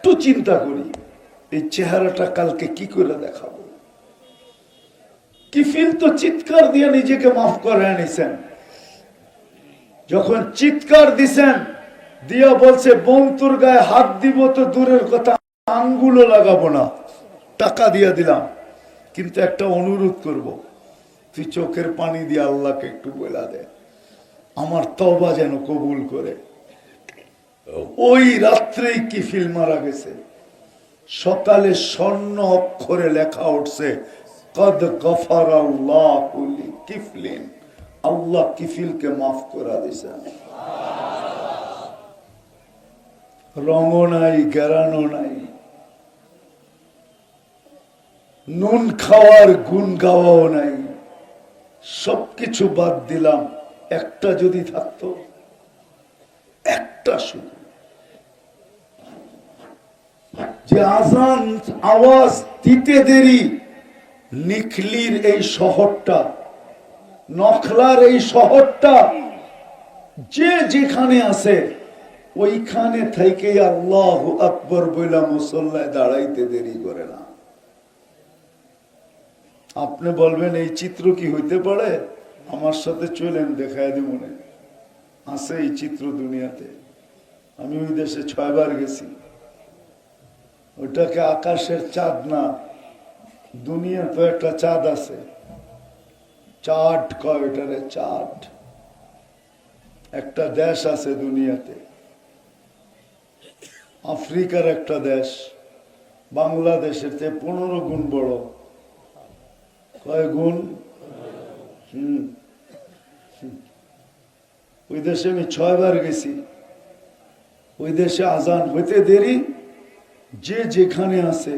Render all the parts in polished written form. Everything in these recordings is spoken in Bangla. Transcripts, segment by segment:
একটু চিন্তা করি এই চেহারাটা কালকে কি করে দেখাবো। কিফিল তো চিৎকার দিয়ে নিজেকে মাফ করে আনিছেন, যখন চিৎকার দিছেন দিয়া বলছে বন্ধুর গায়ে হাত দিব তো দূরের কথা আঙ্গুলও লাগাবো না, টাকা দিয়ে দিলাম, কিন্তু একটা অনুরোধ করব, তুই চোখের পানি দিয়ে আল্লাহকে একটু বলা দে আমার তওবা যেন কবুল করে। ওই রাত্রেই কিফিল মারা গেছে। সকালে স্বর্ণ অক্ষরে লেখা উঠছে কদ গফারাল্লাহু লিকিফলিন, আল্লাহ কিফিলকে মাফ করে দিয়েছেন। রঙও নাই, গেরানো নাই, নুন খাওয়ার গুণ গাওয়াও নাই, সবকিছু বাদ দিলাম, একটা যদি থাকতো, একটা শুধু, যে আজান আওয়াজ দিতে দেরি নিখলির এই শহরটা, নখলার এই শহরটা, যে যেখানে আছে ওইখানে থেকে আল্লাহু আকবার বইলা মুসল্লায় দাঁড়াইতে দেরি করে না। আপনি বলবেন এই চিত্র কি হইতে পারে? আমার সাথে চলেন, দেখায় দিব মনে আছে এই চিত্র দুনিয়াতে। আমি ওই দেশে 6 বার গেছি। ওইটাকে আকাশের চাঁদ না, দুনিয়া তো একটা চাঁদ আছে, চাঁদ কয় ওইটারে, চাঁদ। একটা দেশ আছে দুনিয়াতে, আফ্রিকার একটা দেশ, বাংলাদেশের চেয়ে 15 গুণ বড়। কয় গুণ? ওই দেশে আমি 6 বার গেছি। ওই দেশে আজান হইতে দেরি, যে যেখানে আছে,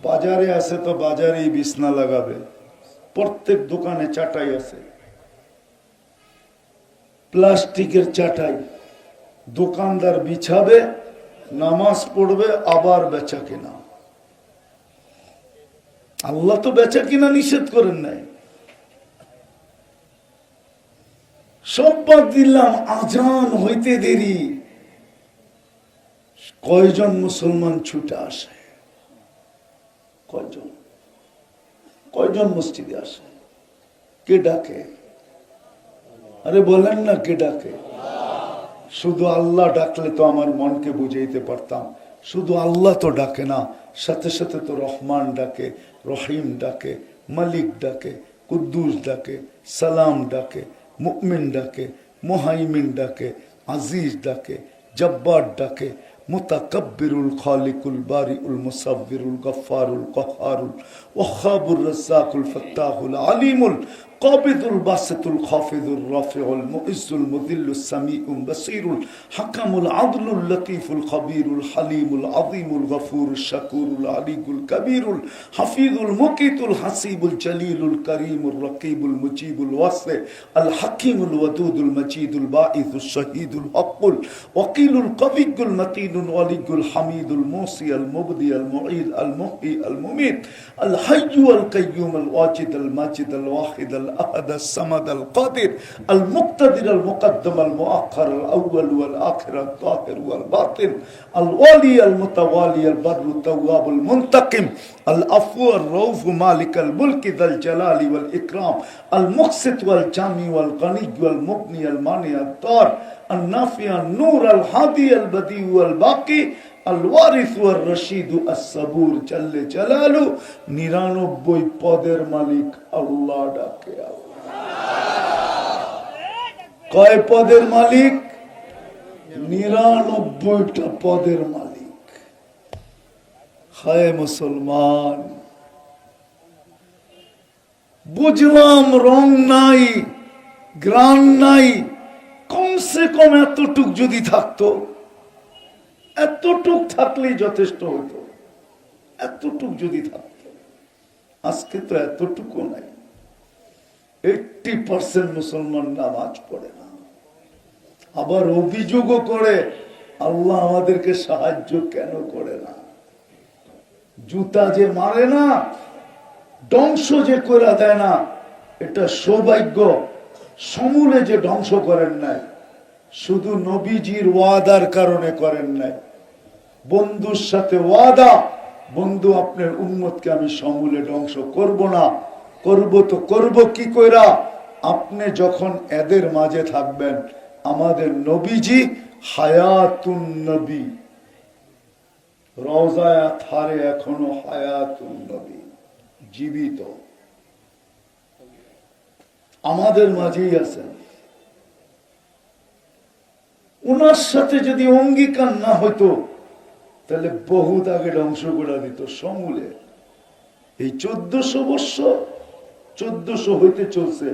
বাজারে আছে তো বাজারেই বিছনা লাগাবে, প্রত্যেক দোকানে চাটাই আছে, প্লাস্টিকের চাটাই, দোকানদার বিছাবে, নামাজ পড়বে, আবার বেচা কিনা। আল্লাহ তো বেচা কিনা নিষেধ করেন নাই, সব বাদ দিলাম। আজান হইতে দেরি, কয়জন মুসলমান ছুটে আসে? কয়জন? কয়জন মসজিদে আসে? কে ডাকে? আরে বলেন না, কে ডাকে? শুধু আল্লাহ ডাকলে তো আমার মনকে বুঝাইতে পারতাম। শুধু আল্লাহ তো ডাকে না, সাথে সাথে তো রহমান ডাকে, রহিম ডাকে, মালিক ডাকে, কুদ্দুস ডাকে, সালাম ডাকে, মুমিন ডাকে, মুহাইমিন ডাকে, আজিজ ডাকে, জব্বার ডাকে, মুতাকাব্বিরুল খালিকুল বারিউল মুসাব্বিরুল গফফারুল কহ্হারুল ওয়াহ্হাবুর রাজ্জাকুল ফাত্তাহুল আলিমুল কাবিদুল বাসিতুল খাফিদুর রাফিউল মুইজ্জুল মুযিল্লুস সামিউল বাসীরুল হাকামুল আদলুল লতীফুল খবীরুল হালিমুল আযীমুল গফুরুশ শাকুরুল আলিয়ুল কবীরুল হাফিজুল মুকিতুল হাসিবুল জলিলুল করিমুর রকিবুল মুজিবুল ওয়াসি আল হাকিমুল ওয়াদুদুল মজিদুল বাঈসুশ শহীদুল হকুল ওয়াকিলুল কবিয়ুল মতিনুল ওয়ালিয়ুল হামিদুল মুসি আল মুবদি আল মুঈদ আল মুহয়ি আল মুমীত আল হাইয়্যু আল কাইয়্যুম আল ওয়াজিদ আল মাজিদ আল ওয়াহিদ আল الأحد الصمد القادر المقتدر المقدم المؤخر الأول والآخر الظاهر والباطن الوالي المتوالي البر التواب المنتقم العفو الرؤوف مالك الملك ذا الجلال والإكرام المقسط والجامع والغني والمغني المانع الضار النافع النور الهادي البديع والباقي الوارث والرشيد الصبور جل جلاله 99 পদের মালিক আল্লাহ ডাকে। কয় পদের মালিক? 99টা পদের মালিক। হায় মুসলমান, বুঝলাম রং নাই, গ্রান নাই, কমসে কম এতটুক যদি থাকতো, এতটুক থাকলেই যথেষ্ট হতো। এতটুক যদি থাকতো, আজকে তো এতটুকু নাই। 80% মুসলমান নামাজ পড়ে না, আবার অভিযোগও করে আল্লাহ আমাদেরকে সাহায্য কেন করে না। জুতা যে মারে না, ধ্বংস যে করে দেয় না, এটা সৌভাগ্য। সমূলে যে ধ্বংস করেন নাই, শুধু নবীজির ওয়াদার কারণে করেন নাই। বন্ধুর সাথে ওয়াদা, বন্ধু আপনার উম্মতকে আমি সমূলে ধ্বংস করব না। করব তো করব কি কইরা? আপনি যখন এদের মাঝে থাকবেন, আমাদের নবীজি হায়াতুন নবী, রওজায়া থারে এখনো হায়াতুন নবী, জীবিত আমাদের মাঝেই আছেন। উনার সাথে যদি অঙ্গীকার না হইতো তাহলে বহুত আগে ধ্বংস করে দিত সমূলে। এই 1400 বৎসর, 1400 হইতে চলছে,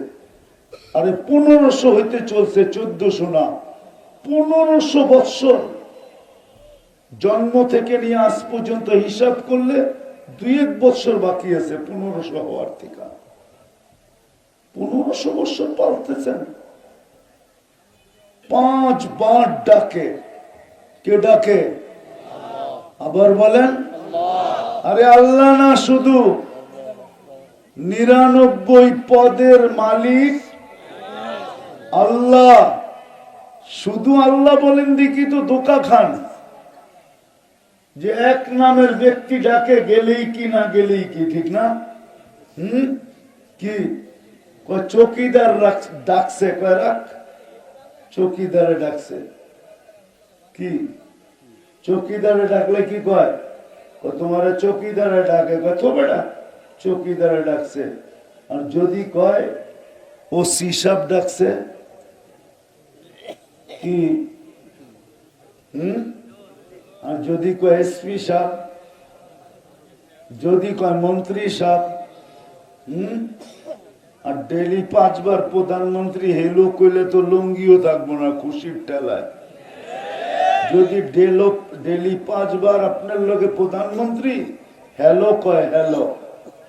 আরে 1500 হইতে চলছে, 1400 না, 1500 বৎসর। জন্ম থেকে নিয়ে আজ পর্যন্ত হিসাব করলে 2-1 বৎসর বাকি আছে 1500 হওয়ার থেকে। 1500 বৎসর পালতেছেন। 5 বার ডাকে, কে ডাকে? আবার বলেন, আরে আল্লাহ না, শুধু 99 পদের মালিক আল্লাহ। শুধু আল্লাহ বলেন দেখি তো ধোঁকা খান, যে এক নামের ব্যক্তি ডাকে গেলেই কি না গেলেই কি, ঠিক না? কি চৌকিদার ডাকছে, কয় রাখ, চৌকিদারে ডাকছে, কি চৌকিদারে ডাকলে কি কয়? তোমার চৌকিদারে ডাকে, তো বেটা চৌকিদারে ডাকছে। আর যদি কয় ও সিসাব ডাকছে, কি আর যদি কয় এসপি সাহেব, যদি কয় মন্ত্রী সাহেব, আর ডেলি 5 বার প্রধানমন্ত্রী হেলো কইলে তো লুঙ্গিও থাকবো না খুশির ঠেলায়। যদি ডেলি 5 বার আপনার লগে প্রধানমন্ত্রী হ্যালো কয়, হ্যালো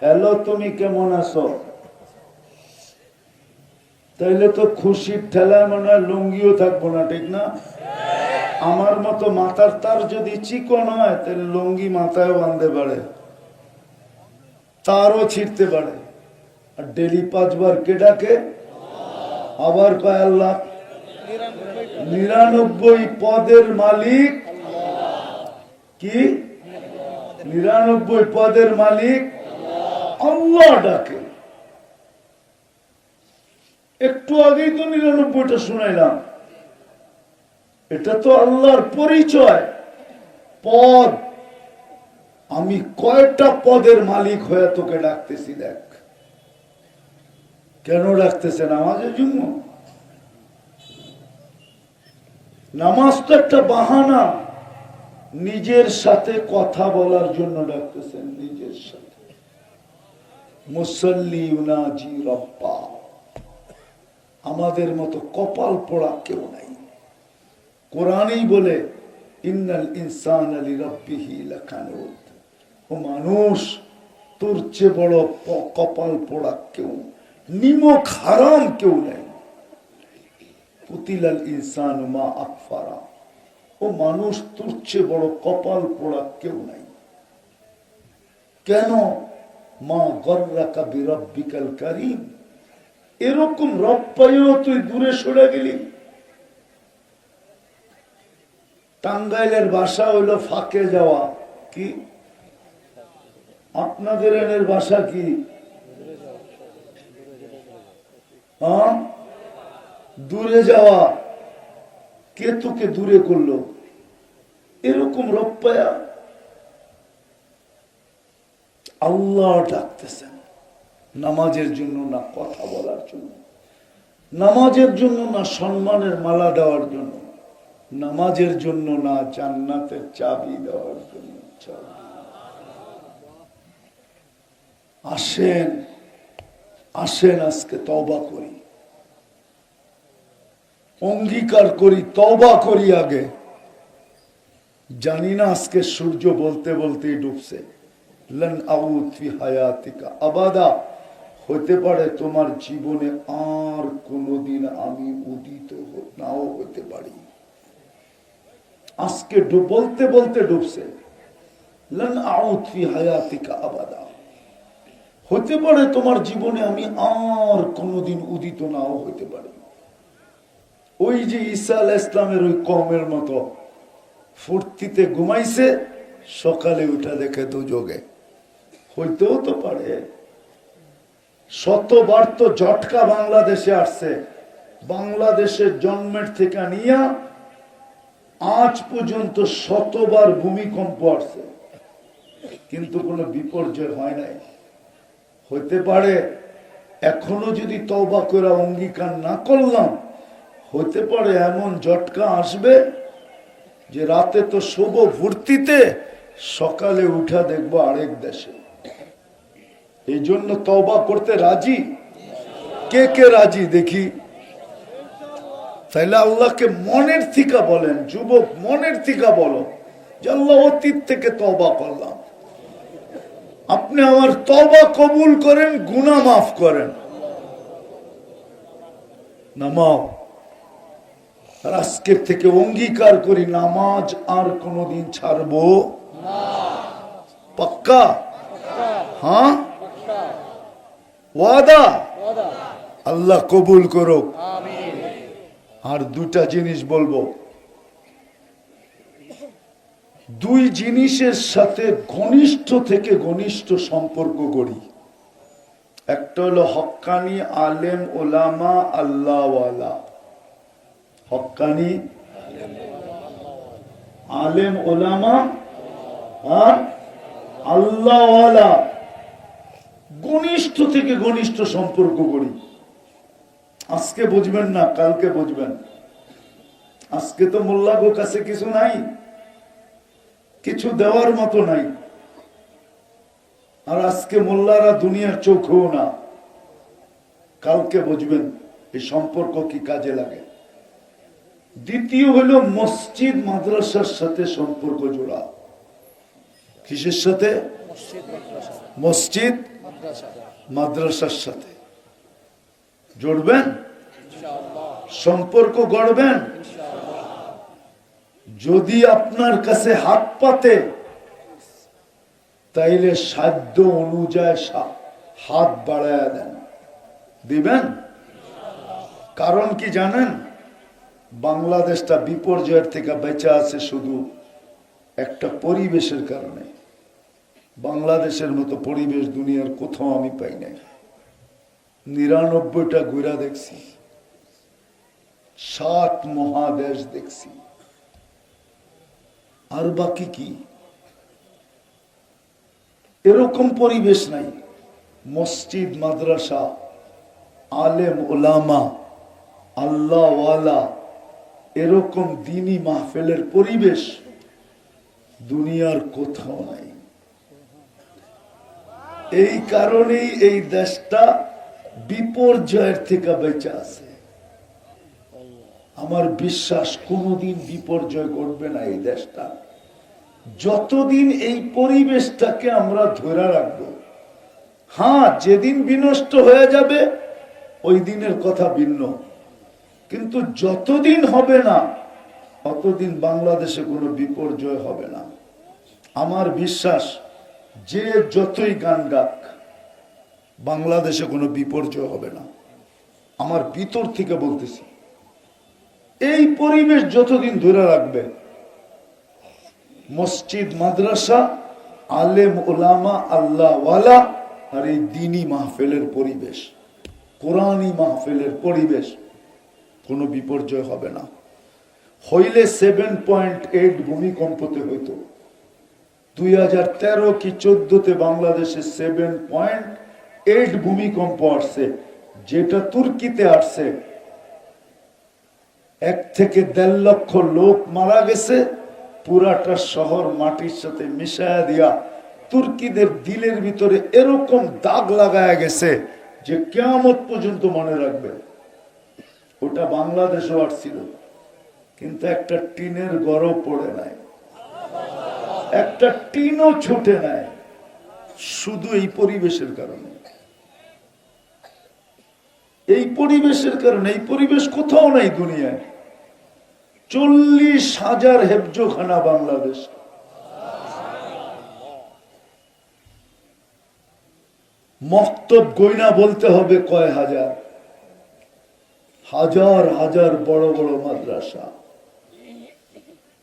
হ্যালো তুমি কেমন আছো, তাইলে তো খুশির ঠেলায় মনে হয় লুঙ্গিও থাকবো না, ঠিক না? আমার মতো মাথার তার যদি চিকন হয় তাহলে লুঙ্গি মাথায় বাঁধতে পারে, তারও ছিঁড়তে পারে। আর ডেলি 5 বার কে ডাকে? আবার কয় আল্লাহ। 99 পদের মালিক কি? 99 পদের মালিক আল্লাহ ডাকে। একটু আগেই তো 99টা শুনাইলাম। এটা তো আল্লাহর পরিচয়, পদ। আমি কয়টা পদের মালিক হয়ে তোকে ডাকতেছি, দেখ। কেন ডাকতেছে? নামাজের জন্য। নামাজ তো একটা বাহানা, নিজের সাথে কথা বলার জন্য ডাকতেছেন, নিজের সাথে। মুসাল্লি উনাজি রব্বা। আমাদের মতো কপাল পোড়া কেউ নাই। কোরআনই বলে ইন্নাল ইনসানা লিরাব্বিহি লাকানুত। ও মানুষ, তোর চেয়ে বড় কপাল পোড়া কেউ, নিমক হারাম কেউ নেই। কুতিলাল ইনসানু মা আকফারা। ও মানুষ, তোর চেয়ে বড় কপাল পোড়া কেউ নাই। কেন? মা গররাকা বিরাব্বিকাল কারীম। এরকম রব পাইও তুই দূরে সরে গেলি। টাঙ্গাইলের ভাষা হইল ফাঁকে যাওয়া। কি আপনাদের এনের ভাষা কি? দূরে যাওয়া। কে তোকে দূরে করলো? এরকম রব পায়া আল্লাহ ডাকতেছেন। নামাজের জন্য না, কথা বলার জন্য। নামাজের জন্য না, সম্মানের মালা দেওয়ার জন্য। নামাজের জন্য না, জান্নাতের চাবি দেওয়ার জন্য। আসেন, আসেন আজকে তওবা করি, অঙ্গীকার করি, তওবা করি আগে। জানি না আজকে সূর্য বলতে বলতেই ডুবছে। লান আউদ ফি হায়াতিকা আবাদা। হতে পারে তোমার জীবনে আর কোনদিন আমি উদিত নাও হতে পারি। আজকে বলতে বলতে ডুবছে। লান আউদ ফি হায়াতিকা আবাদা। হতে পারে তোমার জীবনে আমি আর কোনদিন উদিত নাও হতে পারি। ওই যে ঈসা আলাইহিস সালামের ওই কওমের মতো ফুর্তিতে ঘুমাইছে, সকালে উঠা দেখে দুযোগে। হইতেও তো পারে। শতবার তো ঝটকা বাংলাদেশে আসছে। বাংলাদেশের জন্মের থেকে নিয়ে আজ পর্যন্ত শতবার ভূমিকম্প আসছে, কিন্তু কোনো বিপর্যয় হয় নাই। হইতে পারে এখনো যদি তওবা করে অঙ্গীকার না করলাম, হতে পারে এমন ঝটকা আসবে যে রাতে তো শুভ ভর্তিতে, সকালে উঠা দেখবো আরেক দেশে। এই জন্য তওবা করতে রাজি? কে কে রাজি দেখি? তাইলে আল্লাহকে মনের থেকে বলেন, যুবক মনের থেকে বলো যে আল্লাহ অতীত থেকে তওবা করলাম, আপনি আমার তওবা কবুল করেন, গুনাহ মাফ করেন। নামাও। আর আজকের থেকে অঙ্গীকার করি নামাজ আর কোনদিন ছাড়বো না। পাক্কা? হ্যাঁ, ওয়াদা? আল্লাহ কবুল করো। আর দুটা জিনিস বলবো, দুই জিনিসের সাথে ঘনিষ্ঠ থেকে ঘনিষ্ঠ সম্পর্ক করি। একটা হলো হক্কানি আলেম ওলামা আল্লাহওয়ালা। হক্কানি আলেম ওলামা আর আল্লাহওয়ালা ঘনিষ্ঠ থেকে ঘনিষ্ঠ সম্পর্ক করি। আজকে বুঝবেন না, কালকে বুঝবেন। আজকে তো মোল্লার কাছে কিছু নাই, কিছু দেওয়ার মতো নাই। আর আজকে মোল্লারা দুনিয়ার চোখেও না। কালকে বুঝবেন এই সম্পর্ক কি কাজে লাগে। দ্বিতীয় হলো মসজিদ মাদ্রাসার সাথে সম্পর্ক জোড়া। কিসের সাথে? মসজিদ মাদ্রাসার সাথে জড়বেন, সম্পর্ক গড়বেন। যদি আপনার কাছে হাত পাতে, তাইলে সাধ্য অনুযায়ী হাত বাড়ায়া দেন, দিবেন। কারণ কি জানেন? বাংলাদেশটা বিপর্যয়ের থেকে বেঁচে আছে শুধু একটা পরিবেশের কারণে। বাংলাদেশের মতো পরিবেশ দুনিয়ার কোথাও আমি পাই নাই। ৯৯টা ঘুরা দেখছি, ৭ মহাদেশ দেখছি, আর বাকি কি? এরকম পরিবেশ নাই। মসজিদ মাদ্রাসা, আলেম ওলামা, আল্লাহওয়ালা, এরকম দ্বীনি মাহফিলের পরিবেশ দুনিয়ার কোথাও নাই। এই কারণেই এই দেশটা বিপর্যয়ের থেকে বেঁচে আছে। আমার বিশ্বাস কোনদিন বিপর্যয় ঘটবে না এই দেশটা, যতদিন এই পরিবেশটাকে আমরা ধরে রাখবো। হ্যাঁ, যেদিন বিনষ্ট হয়ে যাবে ওই দিনের কথা ভিন্ন, কিন্তু যতদিন হবে না ততদিন বাংলাদেশে কোনো বিপর্যয় হবে না। আমার বিশ্বাস যে যতই গান গাক, বাংলাদেশে কোনো বিপর্যয় হবে না। আমার ভিতর থেকে বলতেছি, এই পরিবেশ যতদিন ধরে রাখবে, মসজিদ মাদ্রাসা, আলেম ওলামা, আল্লাহওয়ালা আর এই দ্বীনি মাহফিলের পরিবেশ, কোরআনী মাহফিলের পরিবেশ, কোনো বিপর্যয় হবে না। হইলে 7.8 ভূমিকম্পতে হইতো। 2013 কি 14তে বাংলাদেশে 7.8 ভূমিকম্প আসছে, যেটা তুর্কিতে আসছে। 1 থেকে 1.5 লক্ষ লোক মারা গেছে। পুরাটা শহর মাটির সাথে মিশায়া দিয়া তুর্কিদের দিলের ভিতরে এরকম দাগ লাগায়া গেছে যে কিয়ামত পর্যন্ত মনে রাখবে। ওটা বাংলাদেশও আসছিল, কিন্তু একটা টিনের ঘরও পড়ে নাই, একটা টিনও ছুটে নাই, শুধু এই পরিবেশের কারণে। এই পরিবেশের কারণে। এই পরিবেশ কোথাও নাই দুনিয়ায়। 40,000 হেফজোখানা বাংলাদেশ। মক্তব গয়না বলতে হবে কয় হাজার, হাজার হাজার বড় বড় মাদ্রাসা,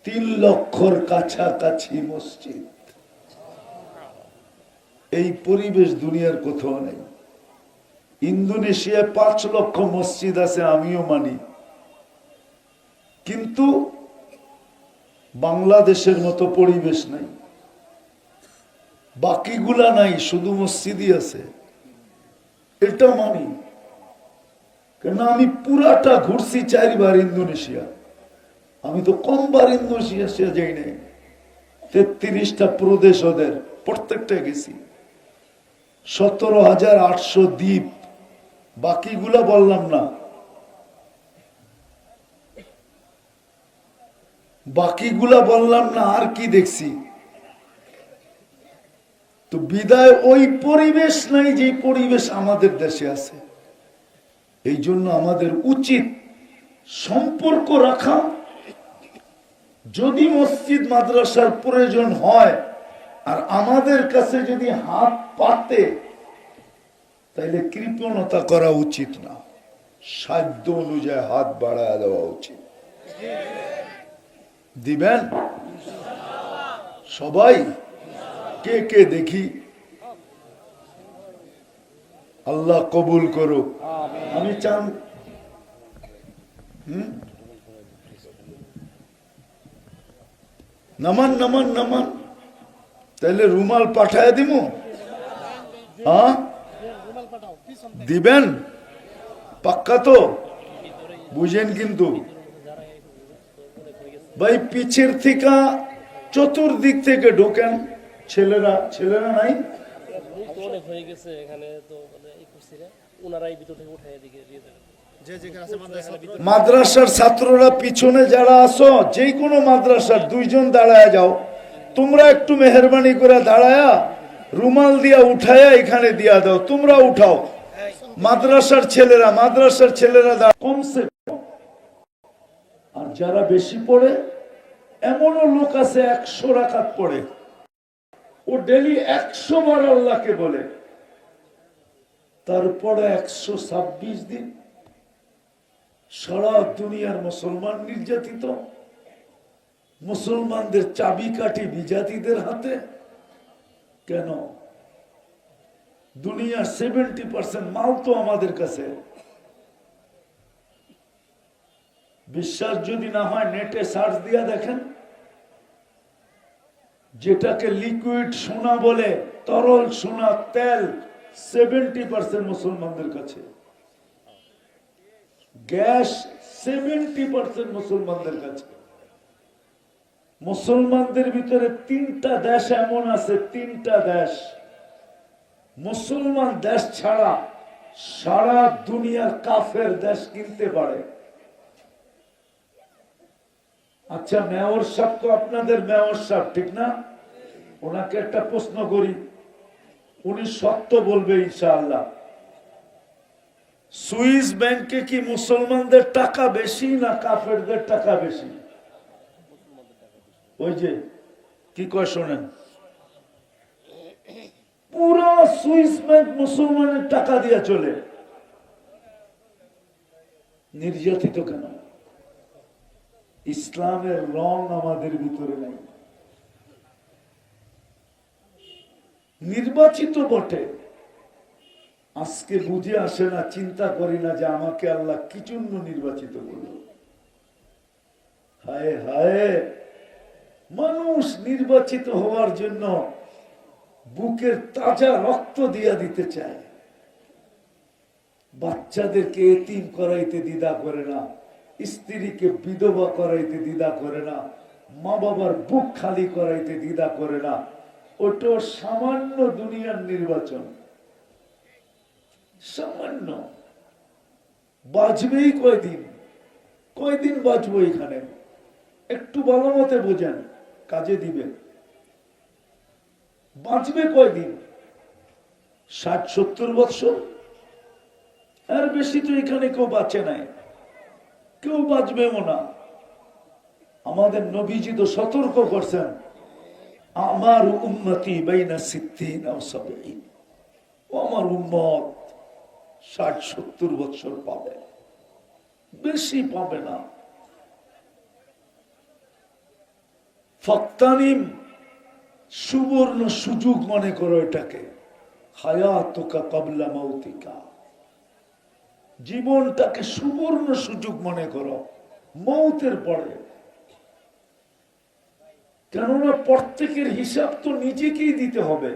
3 লক্ষর কাছাকাছি মসজিদ। এই পরিবেশ দুনিয়ার কোথাও নেই। ইন্দোনেশিয়ায় 5 লক্ষ মসজিদ আছে, আমিও মানি, কিন্তু বাংলাদেশের মতো পরিবেশ নাই। বাকিগুলা নাই, শুধু মসজিদই আছে, এটা মানি। কেন আমি পুরাটা ঘুরছি 4 বার ইন্দোনেশিয়া। আমি তো কমবার ইন্দোনেশিয়া যাই নাই। 33টা প্রদেশ ওদের, প্রত্যেকটা গেছি। 17,800 দ্বীপ, বাকিগুলা বললাম না। বাকিগুলা বললাম না, আর কি দেখছি। তো বিদায় ওই পরিবেশ নাই যে পরিবেশ আমাদের দেশে আছে। এই জন্য আমাদের উচিত সম্পর্ক রাখা। যদি মসজিদ মাদ্রাসার প্রয়োজন হয় আর আমাদের কাছে যদি হাত পাতে, তাইলে কৃপণতা করা উচিত না, সাধ্য অনুযায়ী হাত বাড়ায় দেওয়া উচিত। দিবেন সবাই? কে কে দেখি? আল্লাহ কবুল করুক। আমি চান নামান নামান নামান, তাইলে রুমাল পাঠায় দিব। হ্যাঁ দিবেন? পাক্কা তো? বুঝেন কিন্তু ভাই, পিছের থেকে চতুর্দিক থেকে ঢোকেন। ছেলেরা ছেলেরা নাই, মাদ্রাসার ছাত্ররা পিছনে যারা আছো, যে কোনো মাদ্রাসার 2 জন দাঁড়ায় যাও। তোমরা একটু মেহরবানি করে দাঁড়ায়া রুমাল দিয়া উঠায়া এখানে দিয়া দাও। তোমরা উঠাও, মাদ্রাসার ছেলেরা কমসে কম। আর যারা বেশি পড়ে, এমনও লোক আছে 100 রাকাত পড়ে, ও ডেলি 100 বার আল্লাহকে বলে, তারপরে 126 দিন সারা দুনিয়ার মুসলমান নির্যাতিত, মুসলমানদের চাবিকাঠি বিজাতিদের হাতে। কেন? দুনিয়ার 70% মাল তো আমাদের কাছে। বিশ্বাস যদি না হয় নেটে সার্চ দিয়া দেখেন, যেটাকে লিকুইড সোনা বলে, তরল সোনা, তেল 70% মুসলমানদের কাছে। গ্যাস 70% মুসলমানদের কাছে। মুসলমানদের ভিতরে 3টা দেশ এমন আছে, 3টা দেশ মুসলমান দেশ ছাড়া সারা দুনিয়ার কাফের দেশ কিনতে পারে। আচ্ছা, মেয়র সাহেব তো আপনাদের মেয়র সাহেব, ঠিক না? ওনাকে একটা প্রশ্ন করি, উনি সত্য বলবে ইনশাআল্লাহ। সুইস ব্যাংকে কি মুসলমানদের টাকা বেশি না কাফেরদের টাকা বেশি? ওই যে কি কয় শোনেন, পুরো সুইস ব্যাংক মুসলমানের টাকা দিয়ে চলে। নির্যাতিত কেন? ইসলামের রং আমাদের ভিতরে নাই। নির্বাচিত বটে, আজকে বুঝে আসে না, চিন্তা করি না যে আমাকে আল্লাহ কি জন্য নির্বাচিত করল। হায় হায়, মানুষ নির্বাচিত হওয়ার জন্য বুকের তাজা রক্ত দিয়া দিতে চায়। বাচ্চাদেরকে এতিম করাইতে দ্বিধা করে না, স্ত্রীকে বিধবা করাইতে দ্বিধা করে না, মা বাবার বুক খালি করাইতে দ্বিধা করে না। ওটা সামান্য দুনিয়ার নির্বাচন, সামান্য। বাঁচবেই কয়দিন বাঁচবো এখানে? একটু ভালো মতে বোঝেন, কাজে দিবে। বাঁচবে কয়দিন? 60-70 বছর, আর বেশি তো এখানে কেউ বাঁচে নাই, কেউ বাঁচবেও না। আমাদের নবীজি তো সতর্ক করছেন, আমার উম্মতি বাইনা 60 ও 70, ও আমার উম্মত 60-70 বছর পাবে, বেশি পাবে না। ফাক্তানিম, সুবর্ণ সুযোগ মনে করো এটাকে। হায়াতুকা ক্বাবলা মাউতিকা, জীবনটাকে সুবর্ণ সুযোগ মনে করো মৌতের পরে। কেননা প্রত্যেকের হিসাব তো নিজেকেই দিতে হবে।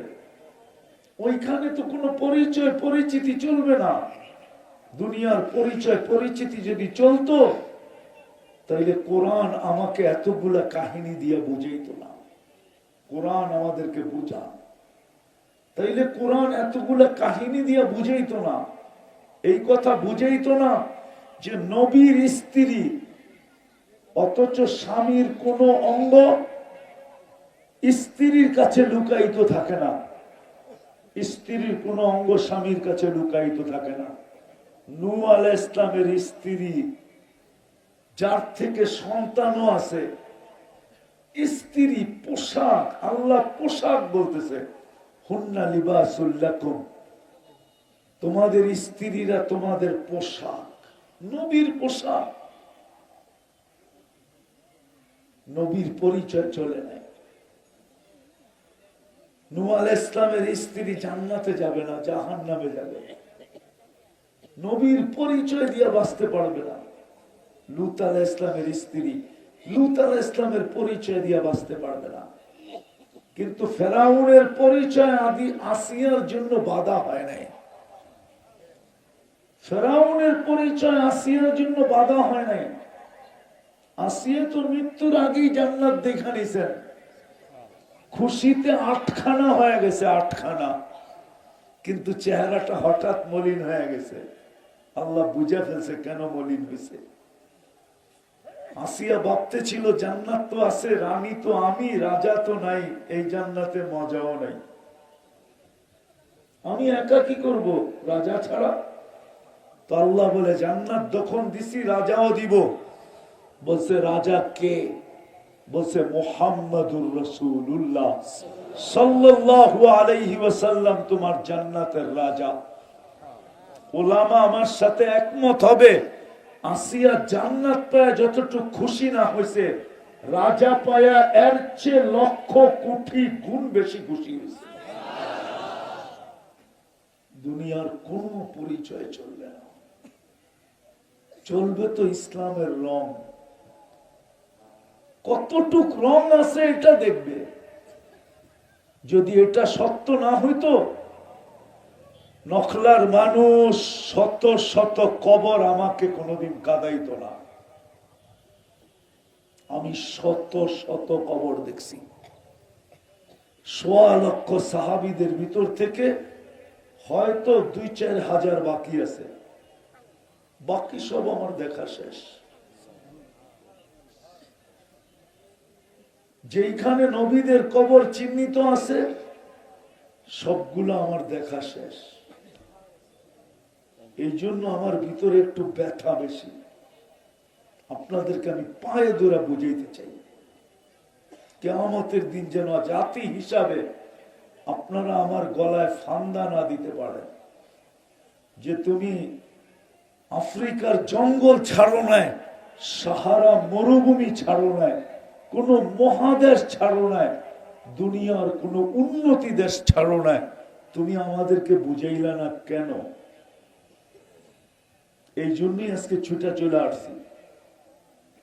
ওইখানে তো কোনো পরিচয় পরিচিতি চলবে না। দুনিয়ার পরিচয় পরিচিতি যদি চলতো তাইলে কোরআন আমাকে এতগুলা কাহিনী দিয়ে বুঝাইতো না। কোরআন আমাদেরকে বুঝা, তাইলে কোরআন এতগুলা কাহিনী দিয়ে বুঝাইতো না। এই কথা বুঝাইতো না যে নবীর স্ত্রী অথচ স্বামীর কোনো অঙ্গ স্ত্রীর কাছে লুকায়িত থাকে না, স্ত্রীর কোনো অঙ্গ স্বামীর কাছে লুকায়িত থাকে না। নূহ আলাইহিস সালামের স্ত্রী, যার থেকে সন্তানও আছে, স্ত্রী পোশাক, আল্লাহ পোশাক বলতেছে, হুন্না লিবাসুল লাকুম, তোমাদের স্ত্রীরা তোমাদের পোশাক, নবীর পোশাক। নবীর পরিচয় চলে নাই। নূহ আলাইহিস সালামের স্ত্রী জান্নাতে যাবে না, জাহান্নামে যাবে। নবীর পরিচয় দিয়ে বাঁচতে পারবে না। লূত আলাইহিস সালামের স্ত্রী লূত আলাইহিস সালামের পরিচয় দিয়ে বাঁচতে পারবে না। কিন্তু ফেরাউনের পরিচয় আদি আসিয়ার জন্য বাধা হয় নাই। ফেরাউনের পরিচয় আসিয়ার জন্য বাধা হয় নাই। আসিয়া তো মৃত্যুর আগেই জান্নাত দেখা নিছেন, খুশিতে 8খানা হয়ে গেছে, 8খানা। কিন্তু চেহারাটা হঠাৎ মলিন হয়ে গেছে। আল্লাহ বুঝে ফেলছে কেন মলিন হয়েছে। আসিয়া ভাবতে ছিল জান্নাত তো আছে, রানী তো আমি, রাজা তো নাই, এই জান্নাতে মজাও নাই, আমি একা কি করব রাজা ছাড়া। তো আল্লাহ বলে জান্নাত যখন দিছি রাজাও দিব। বলছে রাজা কে? বলছে মুহাম্মাদুর রাসূলুল্লাহ সাল্লাল্লাহু আলাইহি ওয়াসাল্লাম তোমার জান্নাতের রাজা। ওলামা আমার সাথে একমত হবে, আসিয়া জান্নাত পায়া যতটুকু খুশি না হয়েছে, রাজা পায়া এর চেয়ে লক্ষ কোটি গুণ বেশি খুশি হয়েছে। দুনিয়ার কোন পরিচয় চলবে না, চলবে তো ইসলামের রং। কতটুক রং আছে এটা দেখবে। যদি এটা সত্য না হইতো, নখলার মানুষ শত শত কবর আমাকে কোনোদিন কাঁদাইতো না। আমি শত শত কবর দেখছি। ১.৫ লক্ষ সাহাবীদের ভিতর থেকে হয়তো ২-৪ হাজার বাকি আছে, বাকি সব আমার দেখা শেষ। যেখানে নবীদের কবর চিহ্নিত আছে সবগুলো আমার দেখা শেষ। এই জন্য আমার ভিতরে একটু ব্যথা বেশি। আপনাদেরকে আমি পায়ে ধরে বুঝাইতে চাই, কিয়ামতের দিন যেন জাতি হিসাবে আপনারা আমার গলায় ফান্দা না দিতে পারেন যে তুমি আফ্রিকার জঙ্গল ছাড়ো নাই, সাহারা মরুভূমি ছাড়ো নাই, কোন মহাদেশ ছাড়ো নাই, দুনিয়ার কোন উন্নতি দেশ ছাড়ো নাই, তুমি আমাদেরকে বুঝাইলা না কেন? এই জন্যই আজকে ছুটে চলে আসছি।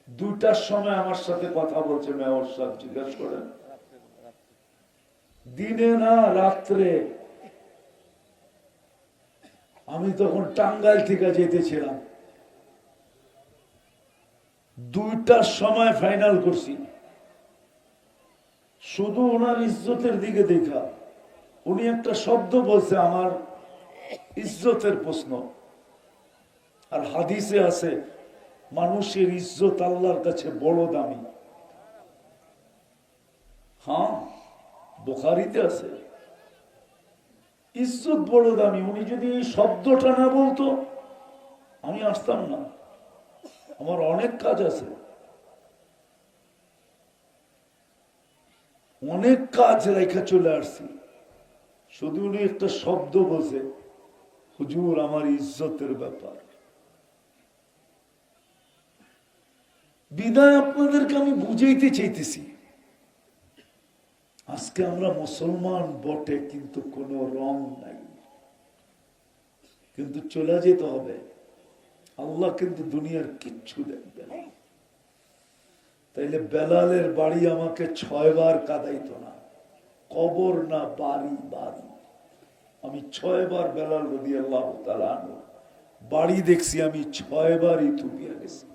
2টার সময় আমার সাথে কথা বলছে মেয়র সাহেব, জিজ্ঞাসা করেন দিনে না রাত্রে। আমি তখন টাঙ্গাইল থেকে যেতেছিলাম, 2টার সময় ফাইনাল করছি। শুধু ওনার ইজ্জতের দিকে দেখা, উনি একটা শব্দ বলছে আমার ইজ্জতের প্রশ্ন। আর হাদিসে আছে মানুষের ইজ্জত আল্লাহর কাছে বড় দামি। হ্যাঁ, বুখারীতে আছে ইজ্জত বড় দামি। উনি যদি এই শব্দটা না বলতো আমি আসতাম না, আমার অনেক কাজ আছে, অনেক কাজ রেখে চলে আসছি। শুধু উনি একটা শব্দ বলছে, হুজুর আমার ইজ্জতের ব্যাপার। বিদায় আপনাদেরকে আমি বুঝাইতে চাইতেছি আজকে আমরা মুসলমান বটে, কিন্তু কোনো রং নাই, কিন্তু চলে যেতে হবে। আল্লাহ কিন্তু দুনিয়ার কিচ্ছু দেখবে না। তাইলে বেলালের বাড়ি আমাকে 6 বার কাঁদাইতো না, কবর না বাড়ি বাড়ি। আমি 6 বার বেলাল রাদিয়াল্লাহু তাআলা আনহু বাড়ি দেখছি, আমি 6 বার ইথিওপিয়া গেছি,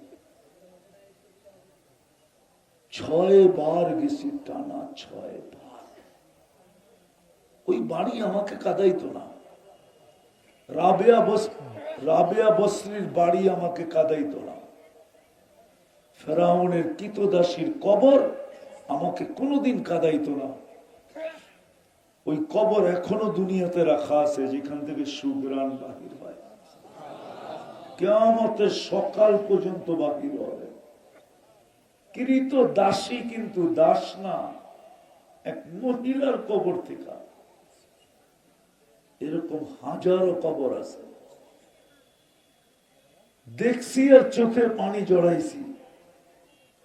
6 বার গেছি টানা 6 বার। ওই বাড়ি আমাকে কাঁদাইতো না। রাবেয়া বসরির বাড়ি আমাকে কাঁদাইতো না। ফেরাউনের কিতদাসীর কবর আমাকে কোনোদিন কাঁদাইতো না। ওই কবর এখনো দুনিয়াতে রাখা আছে, যেখান থেকে সুঘ্রাণ বাহির হয়, কিয়ামতের সকাল পর্যন্ত বাহির হবে। কৃত দাসী, কিন্তু দাস না, এক মহিলার কবর থেকে। এরকম হাজারো কবর আছে, দেখছি আর চোখে পানি জড়াইছি।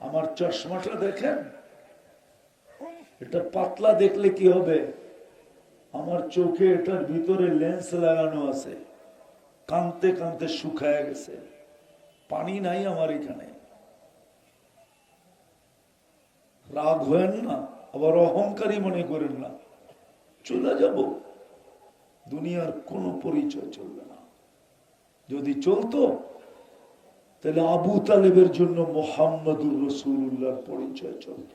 আমার চশমাটা দেখেন, এটা পাতলা দেখলে কি হবে? আমার চোখে এটার ভিতরে লেন্স লাগানো আছে, কানতে কানতে শুকায় গেছে, পানি নাই আমার এখানে। রাগ হয়েন না, আবার অহংকারী মনে করেন না। চলে যাব, দুনিয়ার কোনো পরিচয় চলবে না। যদি চলতো তাহলে আবু তালেবের জন্য মুহাম্মদুর রাসূলুল্লাহর পরিচয় চলত।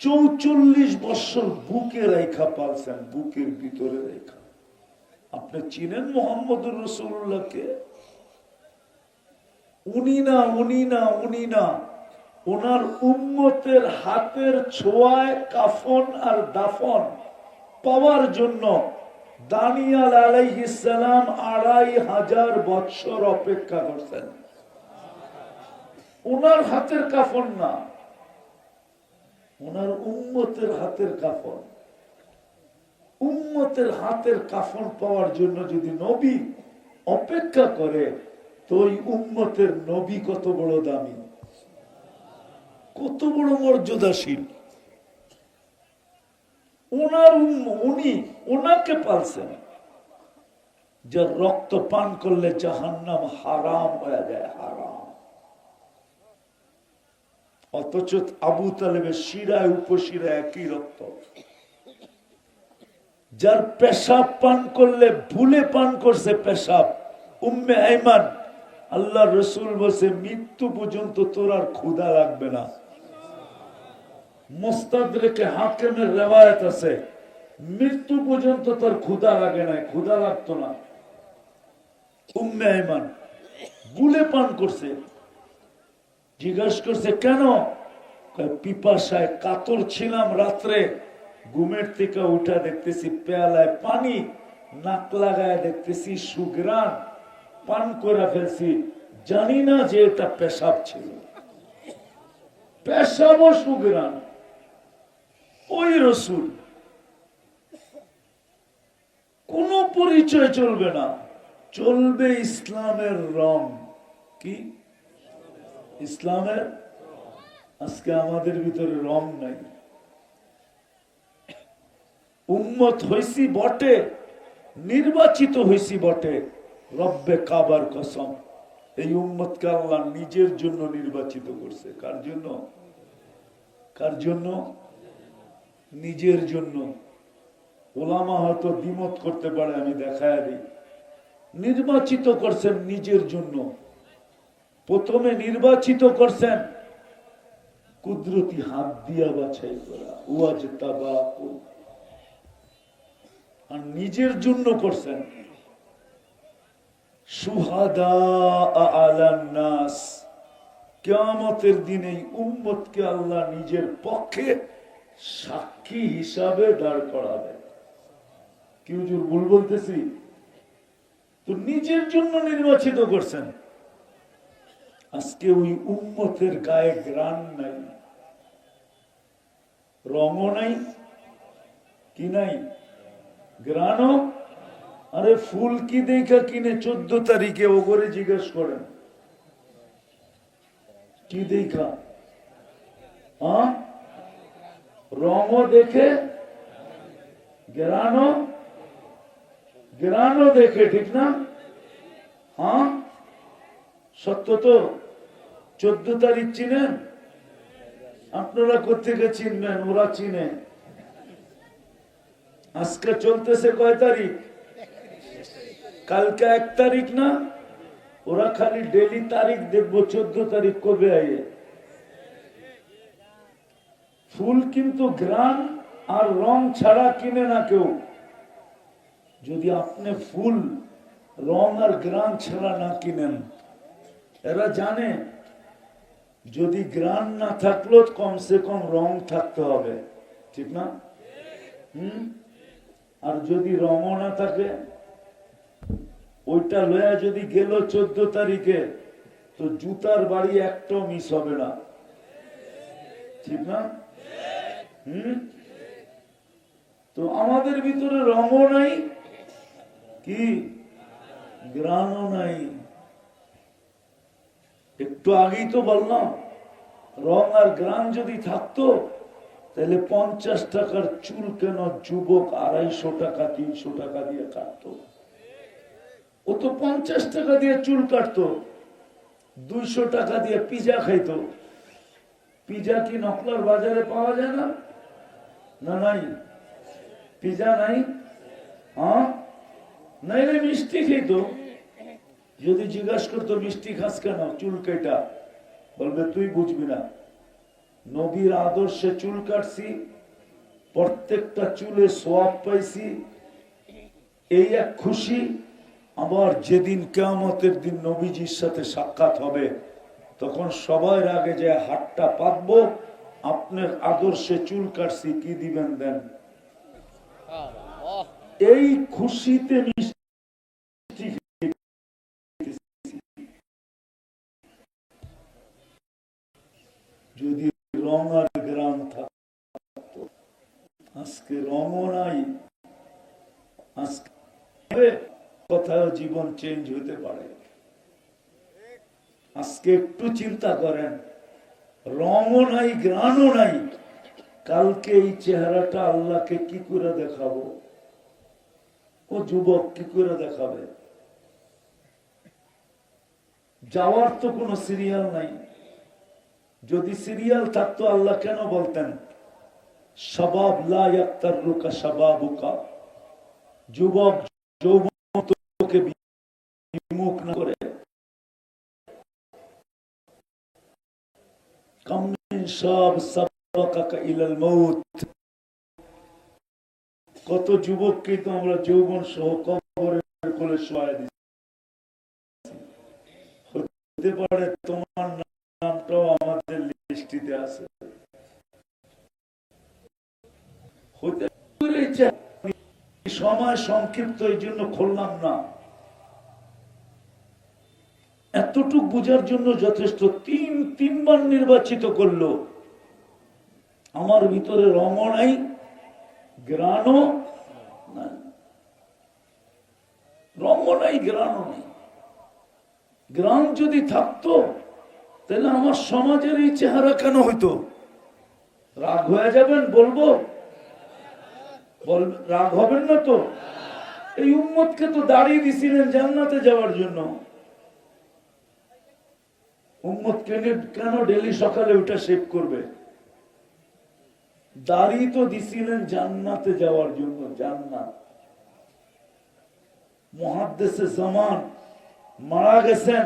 44 বছর বুকে রেখা পালছেন, বুকের ভিতরে রেখা। আপনি চিনেন মুহাম্মদুর রাসূলুল্লাহকে? উনি না, ওনার উম্মতের হাতের ছোঁয়ায় কাফন আর দাফন পাওয়ার জন্য দানিয়াল আলাইহিস সালাম 2500 বছর অপেক্ষা করছেন। ওনার হাতের কাফন না, ওনার উম্মতের হাতের কাফন। উম্মতের হাতের কাফন পাওয়ার জন্য যদি নবী অপেক্ষা করে, তো ওই উম্মতের নবী কত বড় দামি, কত বড় মর্যাদাশীল। উনি ওনাকে পালছেন, যার রক্ত পান করলে জাহান্নাম হারাম হয়ে যায়, হারাম। অথচ আবু তালেবের শিরায় উপশিরায় একই রক্ত। যার পেশাব পান করলে ভুলে পান করছে পেশাব, উম্মে আইমান, আল্লাহ রসুল বলছে মৃত্যু পর্যন্ত তোর আর ক্ষুধা লাগবে না। মুস্তাদরেকে হাকিমের রিওয়ায়াত আছে, মৃত্যু পর্যন্ত তোর ক্ষুধা লাগে না, ক্ষুধা লাগতো না। উম্মে আইমান ভুলে পান করছে। জিজ্ঞাসা করছে কেন? পিপাসায় কাতর ছিলাম, রাত্রে ঘুমের থেকে উঠা দেখতেছি পেয়ালায় পানি, নাক লাগায় দেখতেছি সুঘ্রাণ, পান করে ফেলছি, জানি না যে এটা পেশাব ছিল। পেশাব ও সুঘ্রাণ। ওই রসুল, কোন পরিচয় চলবে না, চলবে ইসলামের রং। কি ইসলামের? আজকে আমাদের ভিতরে রং নাই। উম্মত হইছি বটে, নির্বাচিত হইছি বটে, রব্বে কাবার কসম, এই উম্মতকে আল্লাহ নিজের জন্য নির্বাচিত করছে। কার জন্য? কার জন্য? নিজের জন্য। ওলামা হয়তো দ্বিমত করতে পারে, আমি দেখায় দিই। নির্বাচিত করছেন নিজের জন্য। প্রথমে নির্বাচিত করছেন কুদরতি হাত দিয়া বাছাই করা, ওয়াজতাবাকু, আর নিজের জন্য করছেন শুহাদা আলান নাস। কিয়ামতের দিন এই উম্মতকে আল্লাহ নিজের পক্ষে সাক্ষী হিসাবে দাঁড় করাবে। কি হুজুর ভুল বলতেছি? তো নিজের জন্য নির্বাচিত করছেন। আজকে ওই উম্মতের গায়ে গ্রাণ নাই, রঙও নাই, কি নাই? গ্রাণও। আরে ফুল কি দেখা কিনে 14 তারিখে ও করে জিজ্ঞেস করেন, কি দেখা? রঙও দেখে, গ্রানও দেখে, ঠিক না? হ্যাঁ, সত্য তো। 14 তারিখ চিনেন? আপনারা কোথেকে চিনবেন? ওরা চিনে। আজকে চলতেছে কয় তারিখ? কালকে 1 তারিখ না? ওরা খালি ডেলি তারিখ দেখবো 14 তারিখ কবে আয়ে। ফুল কিন্তু ঘ্রাণ আর রং ছাড়া কিনে না কেউ। যদি আপনি ফুল রং আর ঘ্রাণ ছাড়া না কিনেন, এরা জানে যদি ঘ্রাণ না থাকলো কমসে কম রং থাকতে হবে, ঠিক না? আর যদি রঙও না থাকে, ওইটা লয়া যদি গেল 14 তারিখে, তো জুতার বাড়ি একটাও মিস হবে না, ঠিক না? তো আমাদের ভিতরে রঙও নাই, কি গ্রাণও নাই। একটু আগেই তো বললাম, রং আর গ্রাণ যদি থাকতো তাহলে 50 টাকার চুল কেন যুবক 250 টাকা 300 টাকা দিয়ে কাটতো? ও তো 50 টাকা দিয়ে চুল কাটতো, 200 টাকা দিয়ে পিজা খাইতো। পিজা কি নকলার বাজারে পাওয়া যায় না? না, নাই পিজা নাই। হ্যাঁ, নাই রে, মিষ্টি খেতো। যদি জিজ্ঞাসা করতো মিষ্টি খাস কেন, চুল কেটা, বলবে তুই বুঝবি না। নবীর আদর্শে চুল কাটছি, প্রত্যেকটা চুলে সোয়াব পাইছি, এই এক খুশি। আবার যেদিন কিয়ামতের দিন নবীজির সাথে সাক্ষাৎ হবে, তখন সবার আগে যে হাতটা পাতবো, আপনার আদর্শে চুল কাটছি, কি দিবেন দেন। এই খুশিতে মিষ্টি যদি রং আর গ্রাম থাকতো। আজকে রঙও নাই, আজকে কোথাও জীবন চেঞ্জ হতে পারে। আজকে একটু চিন্তা করেন, রঙও নাই, গ্রাণও নাই, কালকে এই চেহারাটা আল্লাহকে কি করে দেখাবো? ও যুবক কি করে দেখাবে? যাওয়ার তো কোনো সিরিয়াল নাই। যদি সিরিয়াল থাকতো আল্লাহ কেন বলতেন শাবাব লা ইয়াক্তারুকা শাবাবুকা, যুবক যৌবনকে বিমুখ না করে। কাম মিন শাব সাবাকা ইলাল মাউত, কত যুবককে তো আমরা যৌবন সহ কবরের কোলে শোয়ায় দিচ্ছি। হতে পারে তোমার নামটাও আমাদের লিস্টিতে আছে। সময় সংক্ষিপ্ত, এই জন্য খুললাম না। এতটুক বুঝার জন্য যথেষ্ট। তিনবার নির্বাচিত করলো। আমার ভিতরে রঙও নাই, গ্রাণও নাই। রঙও নাই, গ্রাণও নাই। গ্রাণ যদি থাকতো তাহলে আমার সমাজের এই চেহারা কেন হইতো? রাগ হয়ে যাবেন বলবো? রাগ হবেন না তো? এই উম্মতকে তো দাঁড়িয়ে দিছিলেন জান্নাতে যাওয়ার জন্য। উম্মত কেন ডেলি সকালে উঠে শেভ করবে? দাড়ি তো দিছিলেন জান্নাতে যাওয়ার জন্য। জান্নাত। মুহাদ্দিসে জামান মারা গেছেন,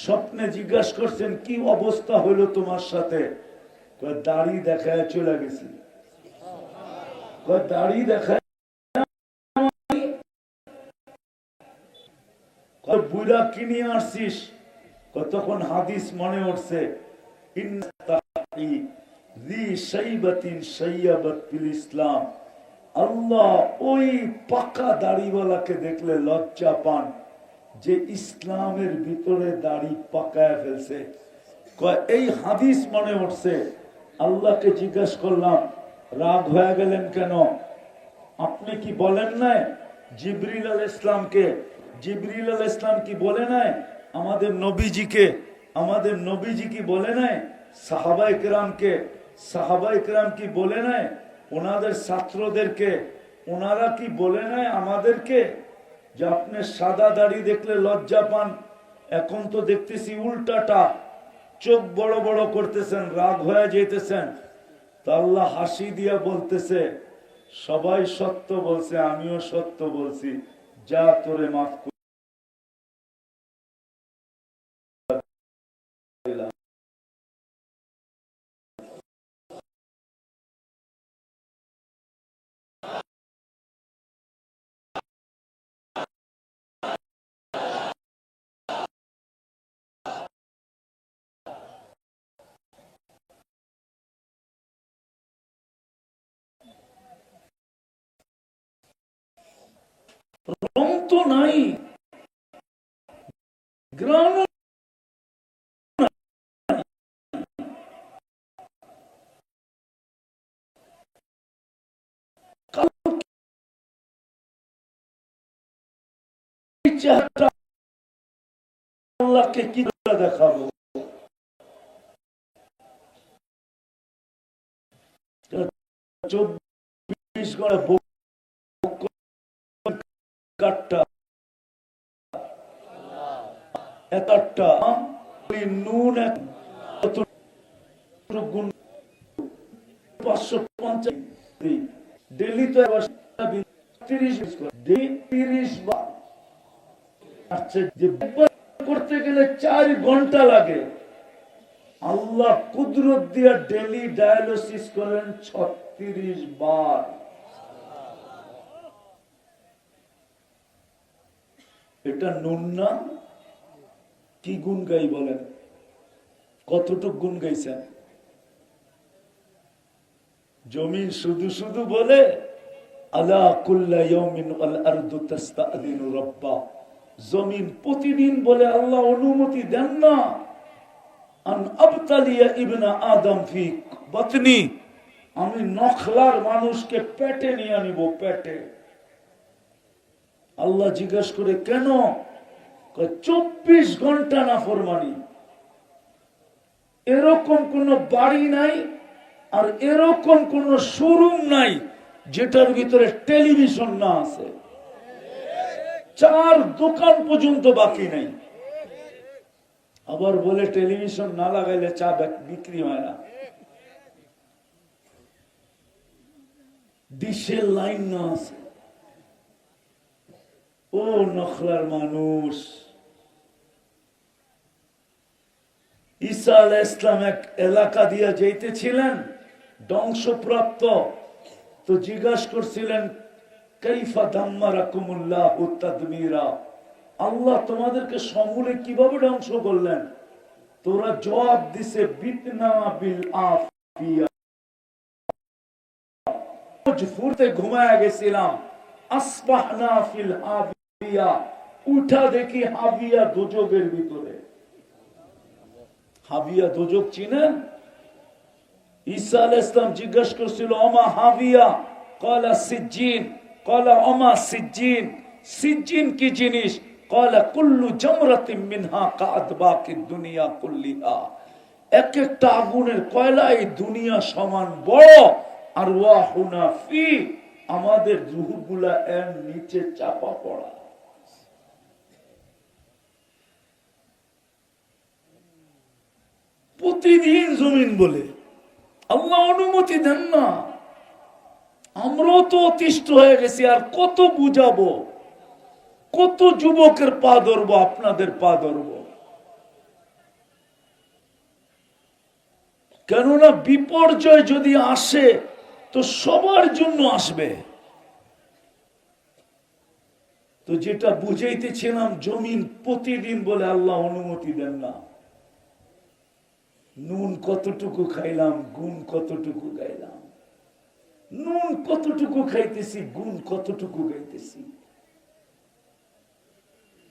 স্বপ্নে জিজ্ঞাসা করছেন কি অবস্থা হলো তোমার সাথে? দাড়ি দেখায় চলে গেছি। দাড়ি দেখায় বুড়া কিনে আসছিস? তখন হাদিস মনে উঠছে, ইসলাম। আল্লাহ ওই পাকা দাড়িওয়ালাকে দেখলে লজ্জা পান যে ইসলামের ভিতরে দাড়ি পাকায় ফেলছে। এই হাদিস মনে উঠছে। আল্লাহকে জিজ্ঞাসা করলাম, রাগ হয়ে গেলেন কেন? আপনি কি বলেন নাই জিবরিল আলাইহিস ইসলামকে? জিবরিল আলাইহিস ইসলাম কি বলে নাই আমাদের নবীজিকে? আমাদের নবীজি কি বলে নাই সাহাবায়ে কেরামকে সাহাবা ইকরাম কি বলে নাই ওনাদের ছাত্রদেরকে, ওনারা কি বলে নাই আমাদেরকে যে আপনি সাদা দাড়ি দেখলে লজ্জা পান, এখন তো দেখতেছি উল্টাটা, চোখ বড় বড় করতেছেন, রাগ হয়ে যেতেছেন। তা আল্লাহ হাসি দিয়া বলতেছে সবাই সত্য বলছে, আমিও সত্য বলছি, যা তোরে মাফ করলাম। রং তো নাই, গ্রাম আল্লাহকে কি দেখাবো? 24 ঘন্টা একটা নুন 550 ডেলি তো 30 বার করতে গেলে 4 ঘন্টা লাগে। আল্লাহ কুদরত দিয়া ডেলি ডায়ালিসিস করেন 36 বার। এটা নুন না? কি গুণ গাই বলেন? কতটুক গুণ গাইছেন? জমিন শুধু শুধু বলে আলা কুল্লা ইয়াউমিন আল আরদু তাস্তাদিনু রাব্বা, জমিন প্রতিদিন বলে আল্লাহ অনুমতি দেন না আন আবতালিয়া ইবনা আদম ফি বাতনি, আমি নখলার মানুষকে পেটে নিয়ে নিব, পেটে। আল্লাহ জিজ্ঞেস করে কেন? 24 ঘন্টা নাফরমানি। এরকম কোন বাড়ি নাই আর এরকম কোন শোরুম নাই যেটার ভিতরে টেলিভিশন না আছে। 4 দোকান পর্যন্ত বাকি নাই। আবার বলে টেলিভিশন না লাগাইলে চা বিক্রি হয় না। ডিশের লাইন না আছে। ও নখলার মানুষ, ঈসা আলাইহিস সালাম এক এলাকা দিয়া যাইতেছিলেন ধ্বংসপ্রাপ্ত, তো জিজ্ঞাসা করছিলেন কাইফা দাম্মারাকুমুল্লাহু তাদমিরা, আল্লাহ তোমাদেরকে সমূলে কিভাবে ধ্বংস করলেন? তোরা জবাব দিছে বিতনা বিল আফিয়া, ফুরতে ঘুমায়া গেছিলাম, আসবাহনা ফিল হাবিয়া, উঠা দেখি হাবিয়া দোজখের ভিতরে। হাবিয়া দোজখ চিনেন? ঈসা আলাইহিস সালাম জিজ্ঞাসা করছিল ওমা হাবিয়া, ক্বালা সিজ্জিন, ক্বালা ওমা সিজ্জিন, সিজ্জিন কি জিনিস? ক্বালা কুল্লু জামরাতিন মিনহা কাআদবাকিদ দুনিয়া কুল্লিহা, এক একটা আগুনের কয়লা এই দুনিয়া সমান বড়, আর ওয়াহুনা ফি, আমাদের রূহগুলা এর নিচে চাপা পড়া। প্রতিদিন জমিন বলে আল্লাহ অনুমতি দেন না। আমরাও তো অতিষ্ঠ হয়ে গেছি, আর কত বুঝাবো? কত যুবকের পা ধরবো? আপনাদের পা ধরবো? কেননা বিপর্যয় যদি আসে তো সবার জন্য আসবে। তো যেটা বুঝাইতেছিলাম, জমিন প্রতিদিন বলে আল্লাহ অনুমতি দেন না। নুন কতটুকু খাইলাম, গুণ কতটুকু গাইলাম। নুন কতটুকু খাইতেছি, গুণ কতটুকু গাইতেছি।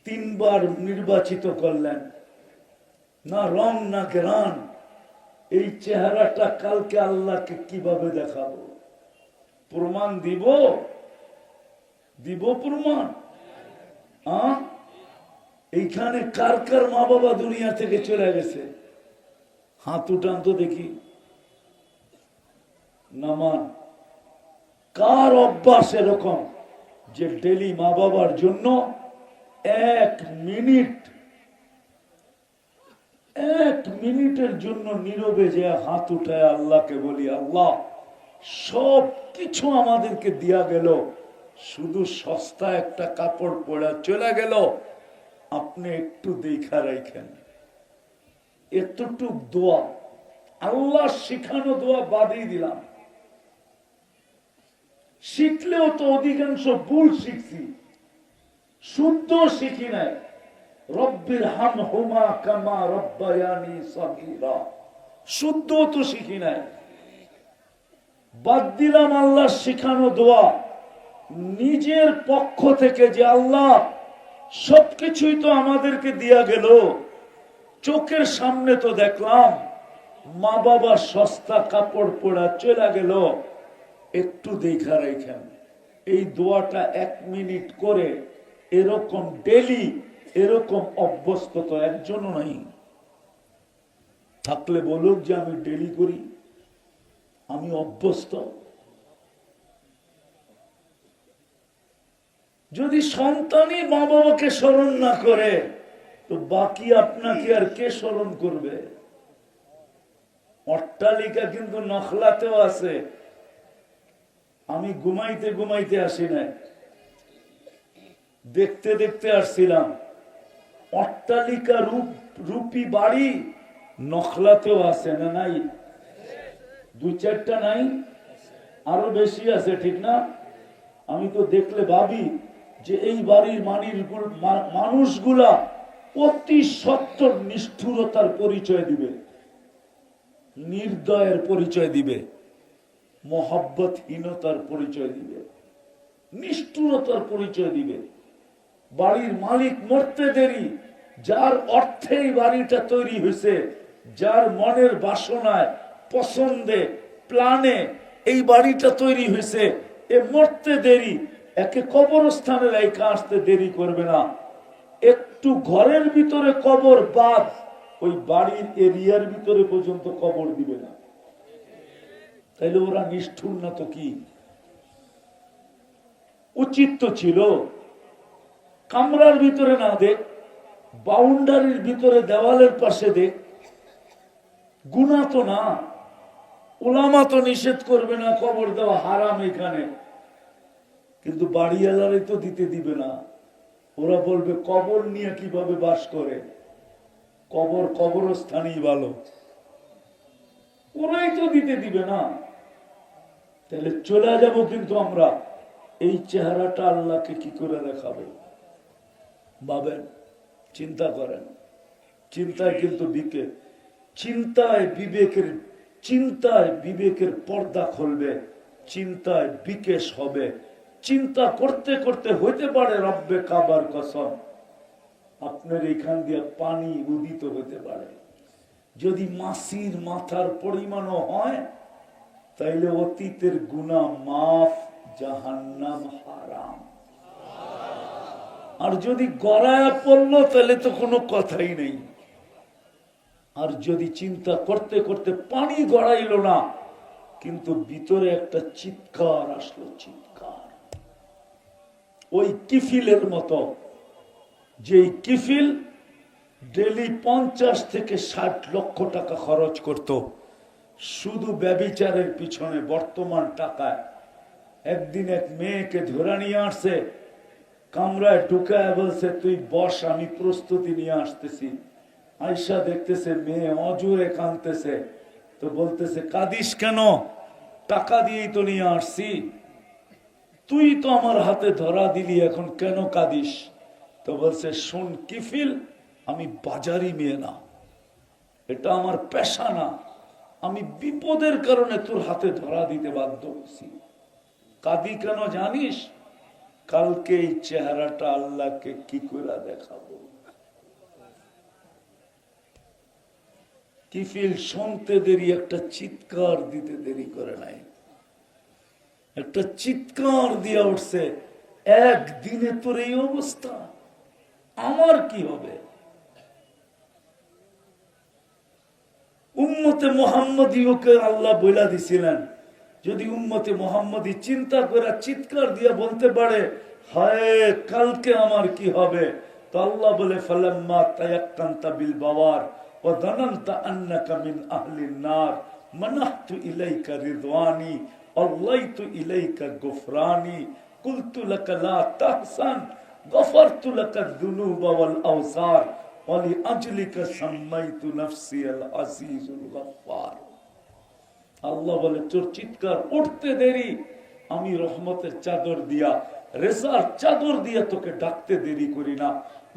3 বার নির্বাচিত করলেন, না রং না গ্রান। এই চেহারাটা কালকে আল্লাহকে কিভাবে দেখাবো? প্রমাণ দিব? দিব প্রমাণ? এইখানে কার কার মা বাবা দুনিয়া থেকে চলে গেছে? হাত উঠান তো দেখি। নামান। কার অভ্যাস এরকম যে ডেলি মা বাবার জন্য 1 মিনিটের জন্য নীরবে যে হাত উঠায় আল্লাহকে বলি, আল্লাহ সব কিছু আমাদেরকে দিয়া গেল, শুধু সস্তা একটা কাপড় পরা চলে গেল, আপনি একটু দেখা রাখেন। এতটুক দোয়া, আল্লাহ শিখানো দোয়া বাদই দিলাম। শিখলেও তো অধিকাংশ ভুল শিখছি, শুদ্ধ শিখি নাই। রব্বির হামহুমা কামা রব্বায়ানি সগীরা, শুদ্ধ তো শিখি নাই। বাদ দিলাম আল্লাহ শিখানো দোয়া, নিজের পক্ষ থেকে যে আল্লাহ সবকিছুই তো আমাদেরকে দিয়া গেল, চোখের সামনে তো দেখলাম মা বাবা সস্তা কাপড় পরা চলে গেল, একটু দেখা রেখেন। এই দোয়াটা 1 মিনিট করে এরকম ডেলি এরকম অভ্যস্ত তো একজনও নাই। থাকলে বলুক যে আমি ডেলি করি, আমি অভ্যস্ত। যদি সন্তানই মা বাবাকে স্মরণ না করে তো বাকি আপনাকে আর কে স্মরণ করবে? অট্টালিকা কিন্তু নখলাতেও আছে। আমি ঘুমাইতে ঘুমাইতে আসি নাই, দেখতে দেখতে আসছিলাম। অট্টালিকা রূপী বাড়ি নখলাতেও আছে না নাই? 2-4টা নাই, আরো বেশি আছে, ঠিক না? আমি তো দেখলে ভাবি যে এই বাড়ির মানুষগুলা অতি সত্তর নিষ্ঠুরতার পরিচয় দিবে, নির্দয়ের পরিচয় দিবে, মহব্বতহীনতার পরিচয় দিবে, নিষ্ঠুরতার পরিচয় দিবে। বাড়ির মালিক মরতে দেরি, যার অর্থে এই বাড়িটা তৈরি হয়েছে, যার মনের বাসনায় পছন্দে প্ল্যানে এই বাড়িটা তৈরি হয়েছে, এ মরতে দেরি, একে কবরস্থানে রেখে আসতে দেরি করবে না। একটু ঘরের ভিতরে কবর বাদ, ওই বাড়ির এরিয়ার ভিতরে পর্যন্ত কবর দিবে না। তাইলে ওরা নিষ্ঠুর না তো কি? উচিত তো ছিল কামরার ভিতরে না দেখ, বাউন্ডারির ভিতরে দেওয়ালের পাশে দেখ। গুনাহ তো না, উলামা তো নিষেধ করবে না কবর দেওয়া হারাম এখানে, কিন্তু বাড়িওয়ালারে তো দিতে দিবে না। ওরা বলবে কবর নিয়ে কিভাবে বাস করে, কবরস্থানই ভালো, ওরাই তো দিতে দিবে না। তাহলে চলে যাব, কিন্তু আমরা এই চেহারাটা আল্লাহকে কি করে দেখাবো? ভাবেন, চিন্তা করেন। চিন্তায় কিন্তু চিন্তায় বিবেকের পর্দা খুলবে, চিন্তায় বিকেশ হবে। চিন্তা করতে করতে হইতে পারে রব্বে কাবার কসম আপনার এখান দিয়ে পানি উদিত হতে পারে। যদি মাসির মাথার পরিমাণও হয় তাইলে অতীতের গুনাহ মাফ, জাহান্নাম হারাম। আর যদি গড়ায়া পড়লো তাহলে তো কোনো কথাই নেই। আর যদি চিন্তা করতে করতে পানি গড়াইল না, কিন্তু ভিতরে একটা চিৎকার আসলো, চিৎকার, ওই কিফিলের মতো, যে কিফিল ডেলি 50 থেকে 60 লক্ষ টাকা খরচ করত শুধু ব্যভিচারের পিছনে। বর্তমান টাকায় একদিন এক মেয়েকে ধরে নিয়ে আসছে, কামরায় ঢুকায় বলছে তুই বস, আমি প্রস্তুতি নিয়ে আসতেছি। আয়সা দেখতেছে মেয়ে অজুরে কাঁদতেছে, তো বলতেছে কাঁদিস কেন? টাকা দিয়েই তো নিয়ে আসছি, তুই তো আমার হাতে ধরা দিলি, এখন কেন কাঁদিস? তো বলছে শোন কিফিল, আমি বাজারি মেয়ে না, এটা আমার পেশা না, আমি বিপদের কারণে তোর হাতে ধরা দিতে বাধ্য হচ্ছি। কাঁদি কেন জানিস? কালকে এই চেহারাটা আল্লাহকে কি করে দেখাবো? কিফিল শুনতে দেরি, একটা চিৎকার দিতে দেরি করে নাই, একটা চিৎকার দিয়ে উঠছে, একদিনে তোর এই অবস্থা, আমার কি হবে? উম্মতে মুহাম্মদীয়কে আল্লাহ বইলা দিছিলেন যদি উম্মতে মুহাম্মদী চিন্তা করে চিৎকার দিয়ে বলতে পারে হায় কালকে আমার কি হবে, তো আল্লাহ বলে ফালাম্মা তায়াক্কানতা বিল বাওয়ার ওয়া যানানতা আন্নাকা মিন আহলিন নার মানাহতু ইলাইকা রিদওয়ানি আল্লাইতু ইলাইকা গুফরানি কুলতু লাকা লা তাহসান গফারতু লাকা যুনুবা ওয়াল আওসার ওয়া লিআজলিকা সাম্মাইতু নাফসি আল আজিজুল গফফার। আল্লাহ বলে তোর চিৎকার উঠতে দেরি, আমি রহমতের চাদর দিয়া, রেসার চাদর দিয়া তোকে ডাকতে দেরি করি না,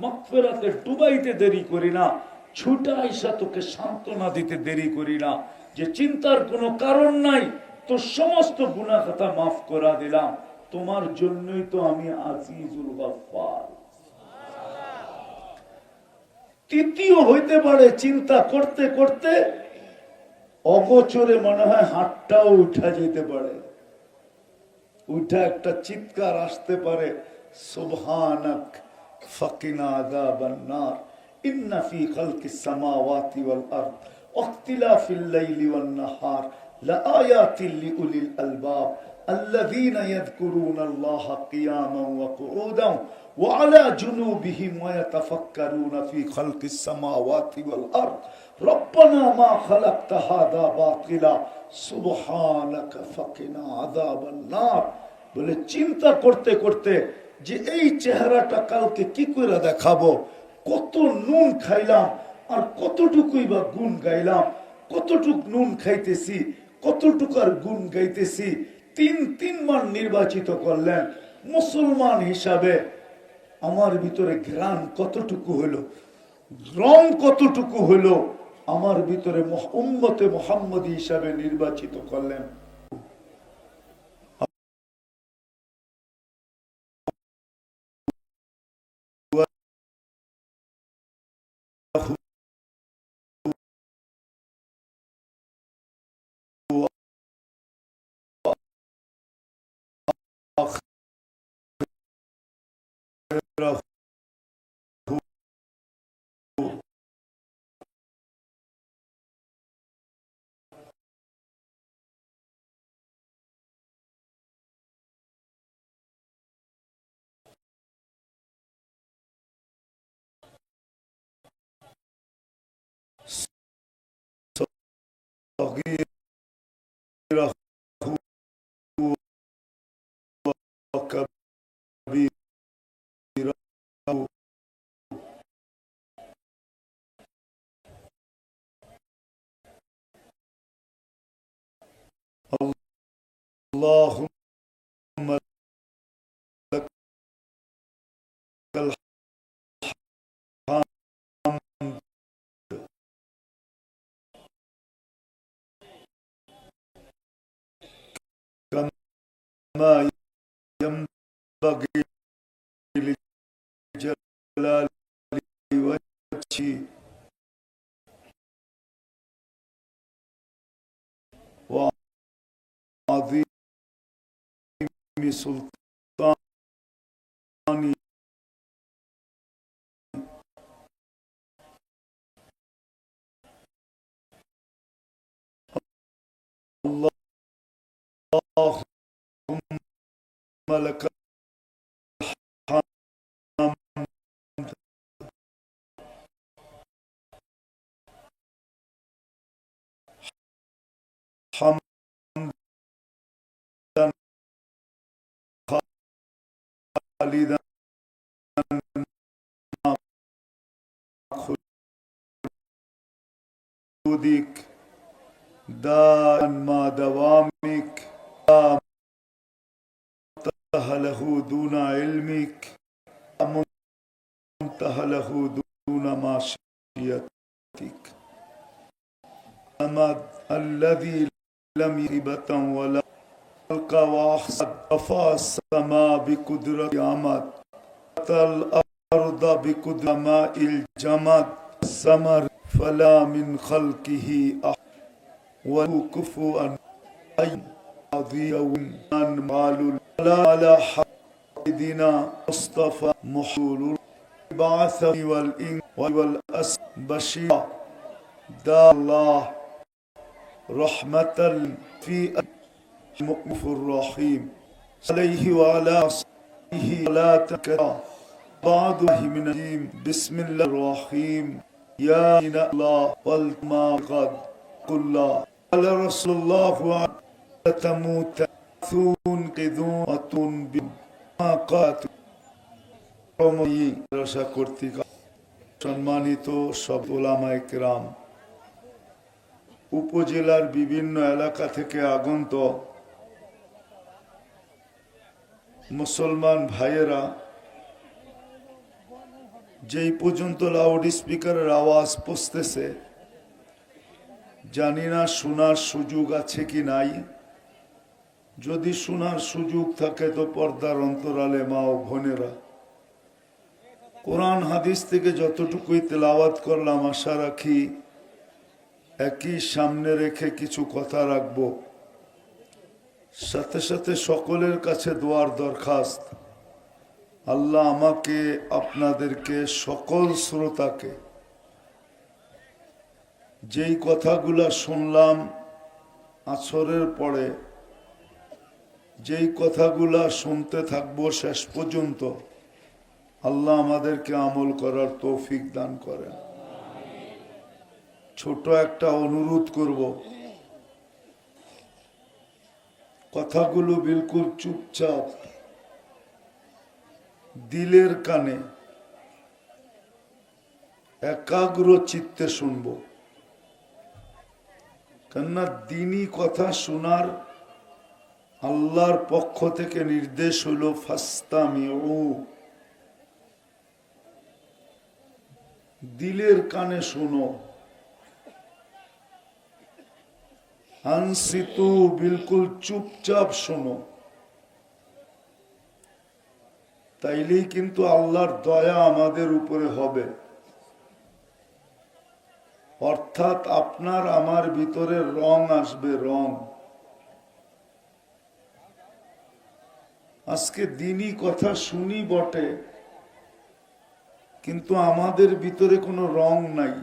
মাগফিরাতে ডুবাইতে দেরি করি না, ছুটা আইসা তোকে সান্ত্বনা দিতে দেরি করি না, যে চিন্তার কোনো কারণ নাই, তোর সমস্ত গুনাহ খাতা মাফ করা দিলাম, তোমার জন্যই তো আমি আজিজুল গফফার। তৃতীয় হইতে পারে চিন্তা করতে করতে অগোচরে মনে হয় হাতটাও উঠা যেতে পারে, উঠা একটা চিৎকার আসতে পারে সুবহানাক ফাকিনা আযাবান নার ইন্না ফি খালকিস সামাওয়াতি ওয়াল আরদ ওয়াখতিলাফিল লাইলি ওয়ান নাহার লাআয়াতিল লিউলিল আলবাব الذين يذكرون الله قياما وقعودا وعلى جنوبهم ويتفكرون في خلق السماوات والأرض ربنا ما خلقت هذا باطلا سبحانك فقنا عذاب النار। বলে চিন্তা করতে করতে যে এই চেহারাটা কালকে কি করে দেখাবো, কত নুন খাইলাম আর কতটুকুই বা গুণ গাইলাম, কতটুক নুন খাইতেছি কতটুকার গুণ গাইতেছি, তিনবার নির্বাচিত করলেন মুসলমান হিসাবে, আমার ভিতরে ঘ্রাণ কতটুকু হলো, রং কতটুকু হলো, আমার ভিতরে উম্মতে মুহাম্মদী হিসাবে নির্বাচিত করলেন। اللهم لك الحمد كما ينبغي لجلال وجهه وعظيم سلطاني اللهم لك الحمد حمدا خالدا خلودك دائما ما دوامك لا منتهى له دون علمك منتهى له دون معصيتك الذي لم يهبة ولا خلق وأحسد رفع السماء بقدرة عمد الأرض بقدرة ماء الجمد السمر فلا من خلقه أحد ولو كفوا أي عظيم مال لا على حدنا مصطفى محول بعثني والإن والأس بشير دا الله رحمة في মুগফুর রহিম আলাইহি ওয়া আলা সাহবিহি লা তাকরা বাদুহি মিনাজিম বিসমিল্লাহির রহিম ইয়া ইনাল্লাহ ওয়াল মাকাদ কুল্লা আলা রাসূলুল্লাহ ওয়া তামুত থুন কিদুন আতুন বিমাকাত রময়ী রসা কর্তৃক সম্মানিত সব উলামায়ে কেরাম, উপজেলার বিভিন্ন এলাকা থেকে আগত মুসলমান ভাইয়েরা, যেই পর্যন্ত লাউড স্পিকারের আওয়াজ পৌঁছতেছে জানি না শোনার সুযোগ আছে কি নাই। যদি শোনার সুযোগ থাকে তো পর্দার অন্তরালে মা ও বোনেরা, কোরআন হাদিস থেকে যতটুকুই তেলাওয়াত করলাম আশা রাখি একই সামনে রেখে কিছু কথা রাখব। সাথে সাথে সকলের কাছে দোয়ার দরখাস্ত, আল্লাহ আমাকে আপনাদেরকে সকল শ্রোতাকে যেই কথাগুলা শুনলাম আসরের পরে, যেই কথাগুলা শুনতে থাকবো শেষ পর্যন্ত, আল্লাহ আমাদেরকে আমল করার তৌফিক দান করেন। ছোট একটা অনুরোধ করব, কথাগুলো বিলকুল চুপচাপ দিলের কানে একাগ্র চিত্তে শুনবো, কেননা দিনই কথা শোনার আল্লাহর পক্ষ থেকে নির্দেশ হলো ফাস্তামিউ, দিলের কানে শোনো। আনসিতু, বিলকুল চুপচাপ শোনো, তাইলেই কিন্তু আল্লাহর দয়া আমাদের উপরে হবে। অর্থাৎ আপনার আমার ভিতরে রং আসবে, রং। আজকে দিনই কথা শুনি বটে, কিন্তু আমাদের ভিতরে কোনো রং নাই।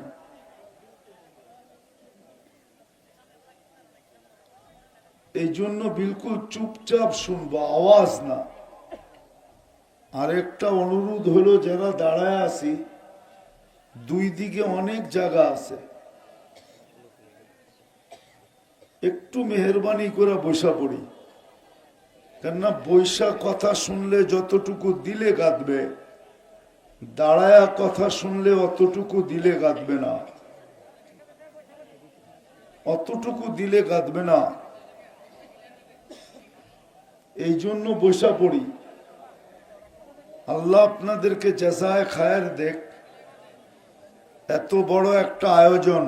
এই জন্য বিলকুল চুপচাপ শুনবো, আওয়াজ না। আরেকটা অনুরোধ হলো, যারা দাঁড়ায় আছি দুই দিকে অনেক জায়গা আছে, একটু মেহরবানি করে বসা পড়ি, কেননা বৈশা কথা শুনলে যতটুকু দিলে গাঁথবে, দাঁড়ায়া কথা শুনলে অতটুকু দিলে গাঁথবে না, অতটুকু দিলে গাঁথবে না। এই জন্য বসা পড়ি। আল্লাহ আপনাদেরকে জাযায়ে খায়ের দেখ। এত বড় একটা আয়োজন,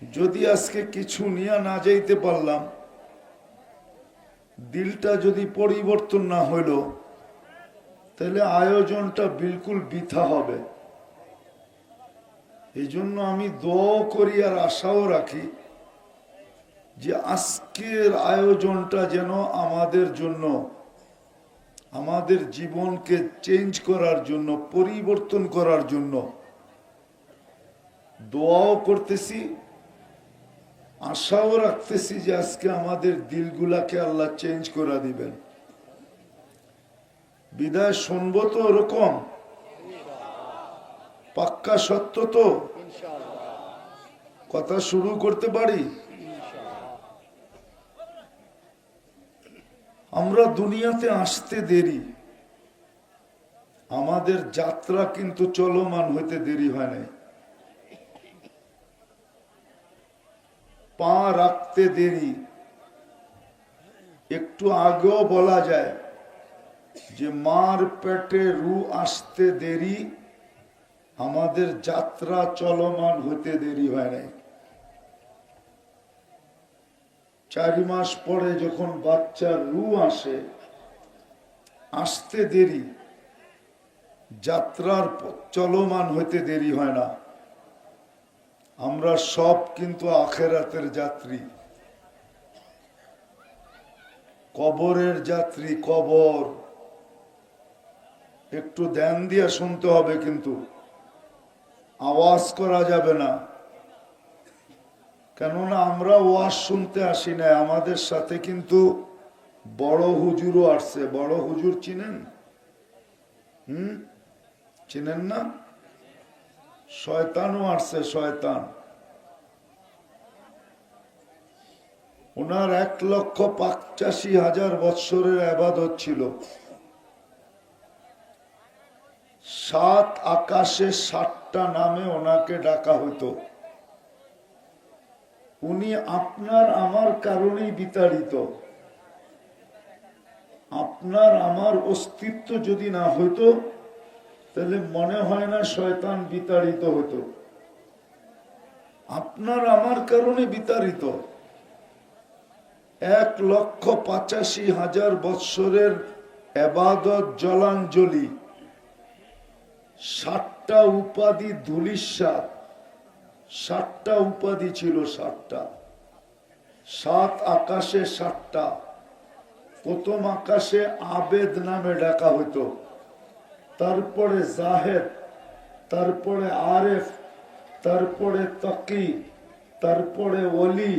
যদি আজকে কিছু নিয়ে না যাইতে পারলাম, দিলটা যদি পরিবর্তন না হইল, তাহলে আয়োজনটা বিলকুল বৃথা হবে। এই জন্য আমি দোয়া করি আর আশাও রাখি যে আজকের আয়োজনটা যেন আমাদের জন্য, আমাদের জীবনকে চেঞ্জ করার জন্য, পরিবর্তন করার জন্য দোয়াও করতেছি, আশাও রাখতেছি যে আজকে আমাদের দিলগুলাকে আল্লাহ চেঞ্জ করে দিবেন। বিদায় শুনবো তো ওরকম পাক্কা সত্য তো? কথা শুরু করতে পারি? আমরা দুনিয়াতে আসতে দেরি, আমাদের যাত্রা কিন্তু চলমান হইতে দেরি হয় নাই। পা রাখতে দেরি, একটু আগেও বলা যায় যে মার পেটে রু আসতে দেরি, আমাদের যাত্রা চলমান হতে দেরি হয় নাই। 4 মাস পরে যখন বাচ্চার রু আসে, আসতে দেরি, যাত্রার চলমান হতে দেরি হয় না। আমরা সব কিন্তু আখেরাতের যাত্রী, কবরের যাত্রী। কবর একটু ধ্যান দিয়ে শুনতে হবে, কিন্তু আওয়াজ করা যাবে না। কেননা আমরা ওয়াজ শুনতে আসি না, আমাদের সাথে কিন্তু বড় হুজুরও আসছে। বড় হুজুর চিনেন? চিনেন না? শয়তানও আসছে, শয়তান। ওনার 1,85,000 বৎসরের ইবাদত ছিল। 7 আকাশে 7টা নামে ওনাকে ডাকা হতো। উনি আপনার আমার কারণেই বিতাড়িত। আপনার আমার অস্তিত্ব যদি না হইতো তাহলে মনে হয় না শয়তান বিতাড়িত হতো। আপনার আমার কারণে বিতাড়িত। 1,85,000 বৎসরের ইবাদত জলাঞ্জলি, 7টা উপাধি ধূলিসাৎ। 7টা উপাধি ছিল, 7টা। 7 আকাশে 7টা। প্রথম আকাশে আবেদ নামে ডাকা হইতো, তারপরে জাহেদ, তারপরে আরেফ, তারপরে তাকি, তারপরে ওলি।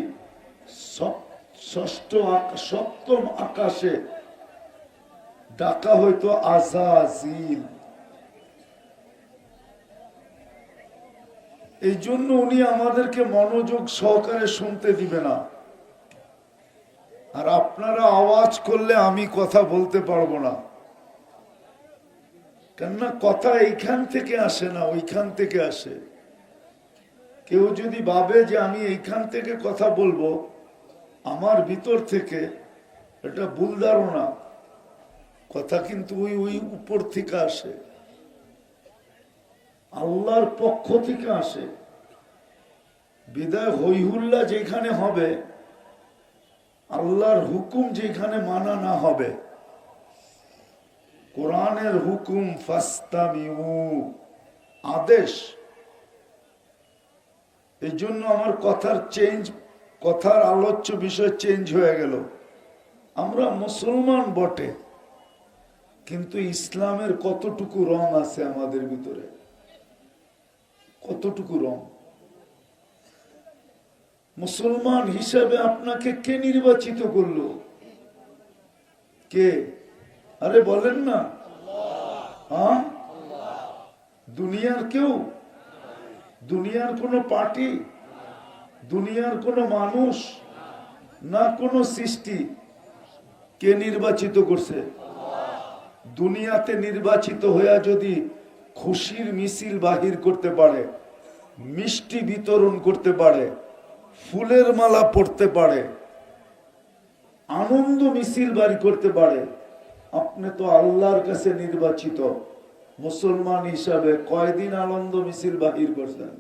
সপ্তম আকাশে ডাকা হইতো আযাযিল। এই জন্য উনি আমাদেরকে মনোযোগ সহকারে শুনতে দিবে না। আর আপনারা আওয়াজ করলে আমি কথা বলতে পারবো না, কেননা কথা এইখান থেকে আসে না, ওইখান থেকে আসে। কেউ যদি ভাবে যে আমি এইখান থেকে কথা বলবো আমার ভিতর থেকে, এটা ভুল ধারণা। কথা কিন্তু ওই উপর থেকে আসে, আল্লাহর পক্ষ থেকে আসে। বিদায় হইহুল্লাহ যেখানে হবে, আল্লাহর হুকুম যেখানে মানা না হবে, কোরআনের হুকুম ফাস্তামিউ, আদেশ। এই জন্য আমার কথার আলোচ্য বিষয় চেঞ্জ হয়ে গেল। আমরা মুসলমান বটে, কিন্তু ইসলামের কতটুকু রং আছে আমাদের ভিতরে, কতটুকু রং। মুসলমান হিসাবে আপনাকে কে নির্বাচিত করলো? কে? আরে বলেন না। হ্যাঁ, দুনিয়ার কেউ? দুনিয়ার কোনো পার্টি, দুনিয়ার কোনো মানুষ, না কোনো সৃষ্টি? কে নির্বাচিত করছে? দুনিয়াতে নির্বাচিত হইয়া যদি খুশির মিছিল বাহির করতে পারে, মিষ্টি বিতরণ করতে পারে, ফুলের মালা পড়তে পারে, আনন্দ মিছিল বাড়ি করতে পারে, আপনি তো আল্লাহর কাছে নির্বাচিত। মুসলমান হিসাবে কয়দিন আনন্দ মিছিল বাহির করছেন?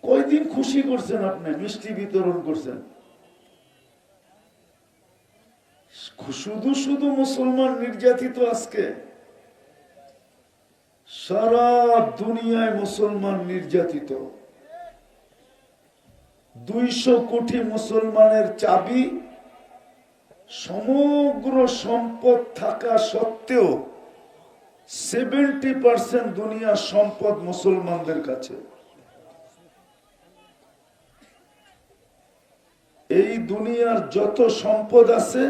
কয়দিন খুশি করছেন? আপনি মিষ্টি বিতরণ করছেন? শুধু শুধু মুসলমান নির্যাতিত। আজকে সারা দুনিয়ায় মুসলমান নির্যাতিত। 200 কোটি মুসলমানের চাবি, সমগ্র সম্পদ থাকা সত্ত্বেও 70% দুনিয়ার সম্পদ মুসলমানদের কাছে। এই দুনিয়ার যত সম্পদ আছে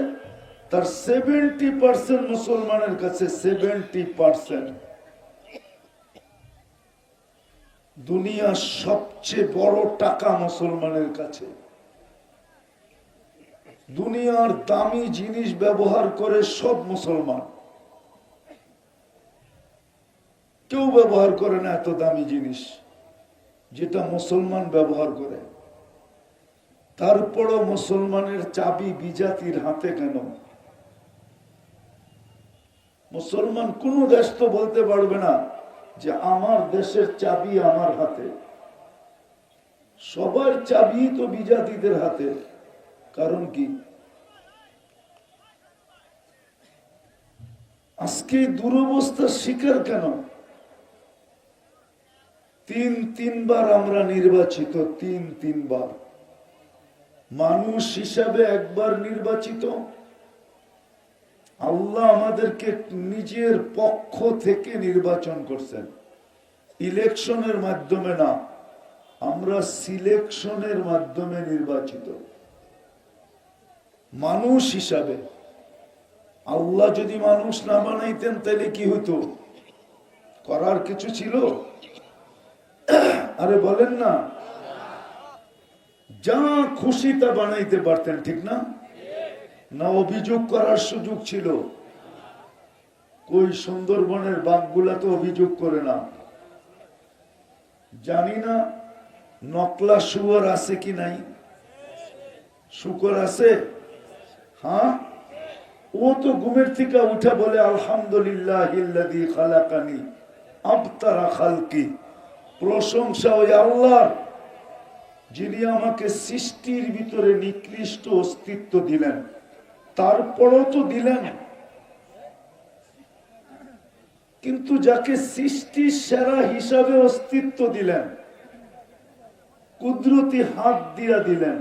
তার 70% মুসলমানের কাছে। 70%। দুনিয়ার সবচেয়ে বড় টাকা মুসলমানের কাছে। দুনিয়ার দামি জিনিস ব্যবহার করে সব মুসলমান। কেউ ব্যবহার করে না এত দামি জিনিস যেটা মুসলমান ব্যবহার করে। তারপরও মুসলমানের চাবি বিজাতির হাতে কেন? মুসলমান কোন দেশ তো বলতে পারবে না যে আমার দেশের চাবি আমার হাতে। সবার চাবি তো বিজাতিদের হাতে। কারণ কি? আজকে দুরবস্থার শিকার কেন? তিনবার আমরা নির্বাচিত, তিনবার। মানুষ হিসাবে একবার নির্বাচিত। আল্লাহ আমাদেরকে নিজের পক্ষ থেকে নির্বাচন করছেন। ইলেকশনের মাধ্যমে না, আমরা সিলেকশনের মাধ্যমে নির্বাচিত মানুষ হিসাবে। আল্লাহ যদি মানুষ না বানাইতেন তাহলে কি হতো? করার কিছু ছিল? আরে বলেন না, যা খুশি তা বানাইতে পারতেন, ঠিক না? না অভিযোগ করার সুযোগ ছিল? কই সুন্দরবনের বাঘগুলা তো অভিযোগ করে না। জানি না নকলা শুয়োর আছে কি নাই। শুকর আছে? হ্যাঁ, ও তো ঘুমের থেকে উঠে বলে আলহামদুলিল্লাহিল্লাযী খালাকানি আবতারা খালকি, প্রশংসা ওই আল্লাহর যিনি আমাকে সৃষ্টির ভিতরে নিকৃষ্ট অস্তিত্ব দিলেন। তারপরও তো দিলেন, কিন্তু যাকে সৃষ্টির সেরা হিসাবে অস্তিত্ব দিলেন, কুদরতি হাত দিয়া দিলেন,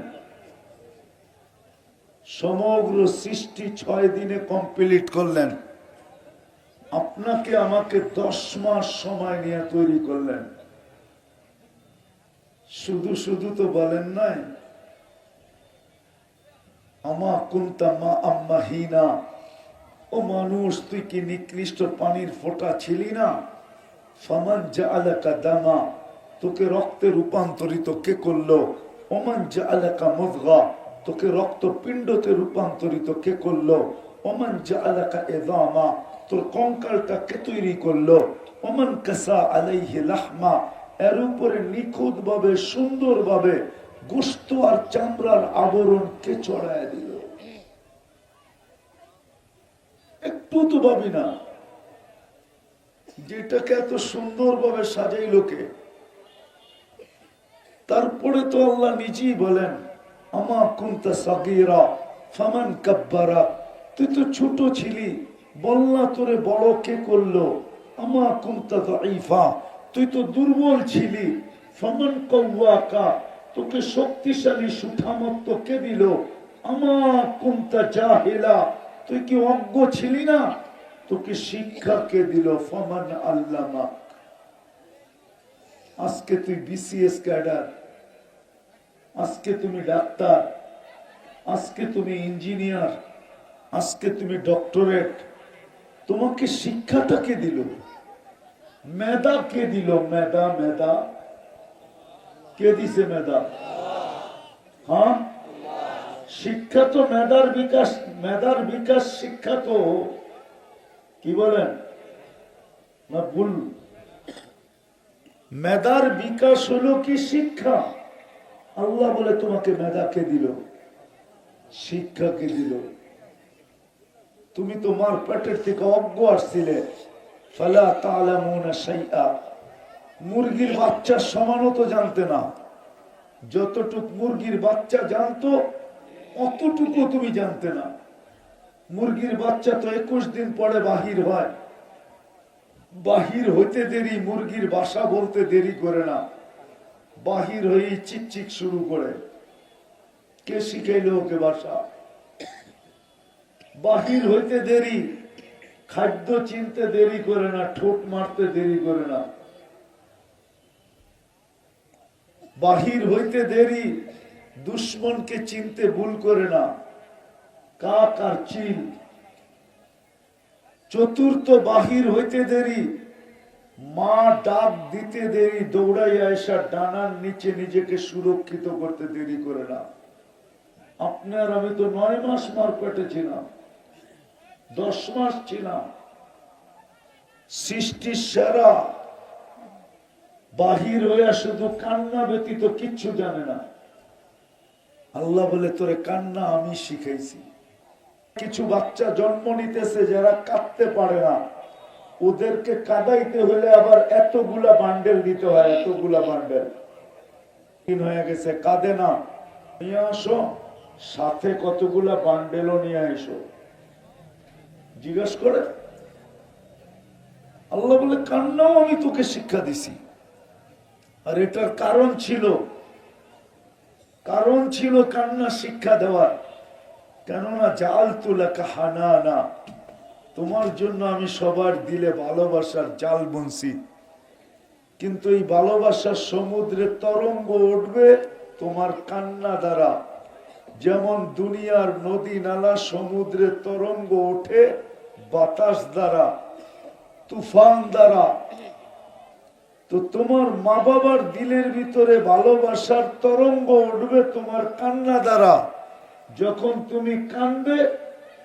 সমগ্র সৃষ্টি 6 দিনে কমপ্লিট করলেন, আপনাকে আমাকে 10 মাস সময় নিয়ে তৈরি করলেন। শুধু শুধু তো বলেন নাই আমা কুনতা মা আম্মাহিনা, ও মানুষ তুই কি নিকৃষ্ট পানির ফোঁটা ছিলি না? ফামান জাআলাকা দামা, তোকে রক্তে রূপান্তরিত কে করলো? ওমান জাআলাকা মুদগা, তোকে রক্তপিণ্ডতে রূপান্তরিত কে করলো? ওমান জাআলাকা ইযামা, তোর কঙ্কালটা কে তৈরি করলো? ওমান কাসা আলাইহি লাহমা, এর উপরে নিখুঁত ভাবে সুন্দর ভাবে গোশত আর চামড়ার আবরণ কে চড়ায় দিল? একটু তো ভাবি না, যেটাকে এত সুন্দর ভাবে সাজাইল কে? তারপরে তো আল্লাহ নিজেই বলেন আমা কুনতা সাগীরা ফামান কাব্বারা, তুই তো ছোট ছিলি, বলনা তোরে বড় কে করলো? আমা কুনতা দাঈফা, তুই তো দুর্বল ছিলি, ফামান কাওয়াকা, তোকে শক্তিশালী সুঠামত্ব কে দিল? আমা কুনতা জাহিলা, তুই কি অজ্ঞ ছিলি না, তোকে শিক্ষা কে দিল? ফামান আল্লামা, আজকে তুই বিসিএস ক্যাডার, আজকে তুমি ডাক্তার, আজকে তুমি ইঞ্জিনিয়ার, আজকে তুমি ডক্টরেট, তোমাকে শিক্ষাটা কে দিল? মেধা কে দিল? মেধা, মেধা কে দিছে? মেধা, হ্যাঁ, শিক্ষা তো মেধার বিকাশ, মেধার বিকাশ শিক্ষা তো, কি বলেন না ভুল? মেধার বিকাশ হলো কি শিক্ষা? আল্লাহ বলে তোমাকে মেধা কে দিল? শিক্ষা কে দিল? তুমি তোমার পেটের থেকে অজ্ঞ আসছিলে, ফালা তা'লামুনা শাইআ, মুরগির বাচ্চার সমানও তো জানতে না, যতটুকু মুরগির বাচ্চা জানতো অতটুকু তুমি জানতে না। মুরগির বাচ্চা তো 21 দিন পরে বাহির হয়, বাহির হইতে দেরি, মুরগির বাসা বলতে দেরি করে না, বাহির হয়ে চিকচিক শুরু করে। কে শিখাইল ওকে বাসা? বাহির হইতে দেরি, খাদ্য চিনতে দেরি করে না, ঠোঁট মারতে দেরি করে না। বাহির হইতে দেরি, দুশ্মনকে চিনতে ভুল করে না, কাক আর চিল। চতুর্থ, বাহির হইতে দেরি, মা ডাক দিতে দেরি, দৌড়াইয়া এসা ডানার নিচে নিজেকে সুরক্ষিত করতে দেরি করে না। আপনার আমি তো 9 মাস মার পেটে ছিলাম, 10 মাস ছিলাম, সৃষ্টির সেরা, বাহির হইয়া শুধু কান্না ব্যতীত কিচ্ছু জানে না। আল্লাহ বলে তোরে কান্না আমি শিখাইছি। কিছু বাচ্চা জন্ম নিতেছে যারা কাঁদতে পারে না, ওদেরকে কাঁদাইতে হলে আবার এতগুলা বান্ডেল দিতে হয়, এতগুলা বান্ডেল। হয়ে গেছে, কাঁদে না, নিয়ে আসো, সাথে কতগুলা বান্ডেলও নিয়ে এসো, জিজ্ঞেস করে। আল্লাহ বলে কান্নাও আমি তোকে শিক্ষা দিছি। আর এটার কারণ ছিল কান্না শিক্ষা দেওয়ার। কেননা জাআলতু লাকা হানানা, তোমার জন্য আমি সবার দিলে ভালোবাসার জাল বুনছি। কিন্তু এই ভালোবাসার সমুদ্রে তরঙ্গ উঠবে তোমার কান্না দ্বারা। যেমন দুনিয়ার নদী নালা সমুদ্রে তরঙ্গ ওঠে বাতাস দ্বারা, তুফান দ্বারা, তো তোমার মা বাবার দিলের ভিতরে ভালোবাসার তরঙ্গ উঠবে তোমার কান্না দ্বারা। যখন তুমি কাঁদবে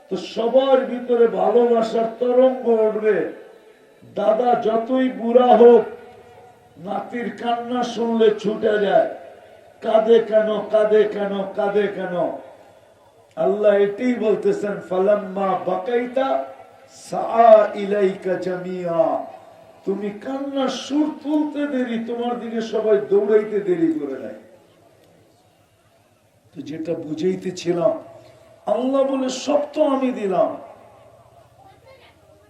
তো সবার ভিতরে ভালোবাসার তরঙ্গ উঠবে। দাদা যতই বুড়া হোক, নাতির কান্না শুনলে ছুটে যায়, কাঁদে কেন, কাঁদে কেন, কাঁদে কেন। আল্লাহ এটাই বলতেছেন, ফালাম্মা বাকাইতা সা ইলাইকা জামিয়া, তুমি কান্নার সুর তুলতে দেরি, তোমার দিকে সবাই দৌড়াইতে দেরি করে নেয়। তো যেটা বুঝাইতেছিলাম, আল্লাহ বলে সব তো আমি দিলাম।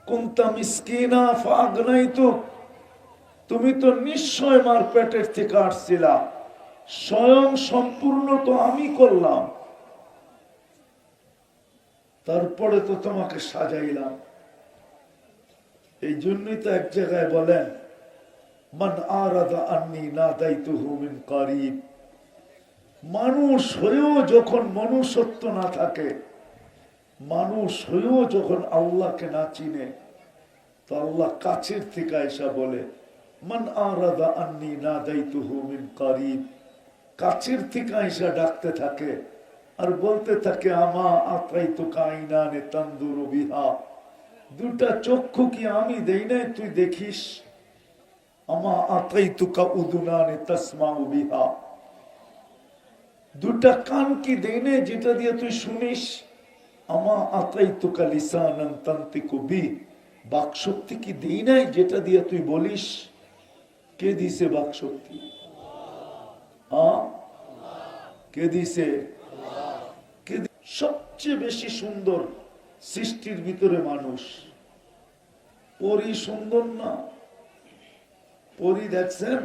কুনতা মিসকিনা ফাগনাইতুক, তুমি তো নিশ্চয় মার পেটের থেকে আসছিলা, স্বয়ং সম্পূর্ণ তো আমি করলাম, তারপরে তো তোমাকে সাজাইলাম। এই জন্যই তো এক জায়গায় বলেন, মান আরাদা আন্নি নাদাইতুহু মিন কারিব, মানুষ হয়েও যখন মনুষ্যত্ব না থাকে, মানুষ হয়েও যখন আল্লাহকে না চিনে, তো আল্লাহ কাছের থেকে এসে বলে, মান আরাদা আন্নি নাদাইতুহু মিন কারিব, কাছের থেকে এসে ডাকতে থাকে আর বলতে থাকে, আমা আতাইতুকা আইনানে তানদুরু বিহা, দুটা চক্ষু কি আমি দেই নাই তুই দেখিস? আমা আতাইতুকা উদুনানে তাসমাউ বিহা, দুটা কান কি দেই নাই যেটা দিয়ে তুই শুনিস? আমা আতাইতুকা লিসানান তানতিকু বি, বাকশক্তি কি দেই নাই যেটা দিয়ে তুই বলিস? কে দিছে বাকশক্তি? কে দিছে? সবচেয়ে বেশি সুন্দর সৃষ্টির ভিতরে মানুষ। পরী সুন্দর না? পরী দেখছেন?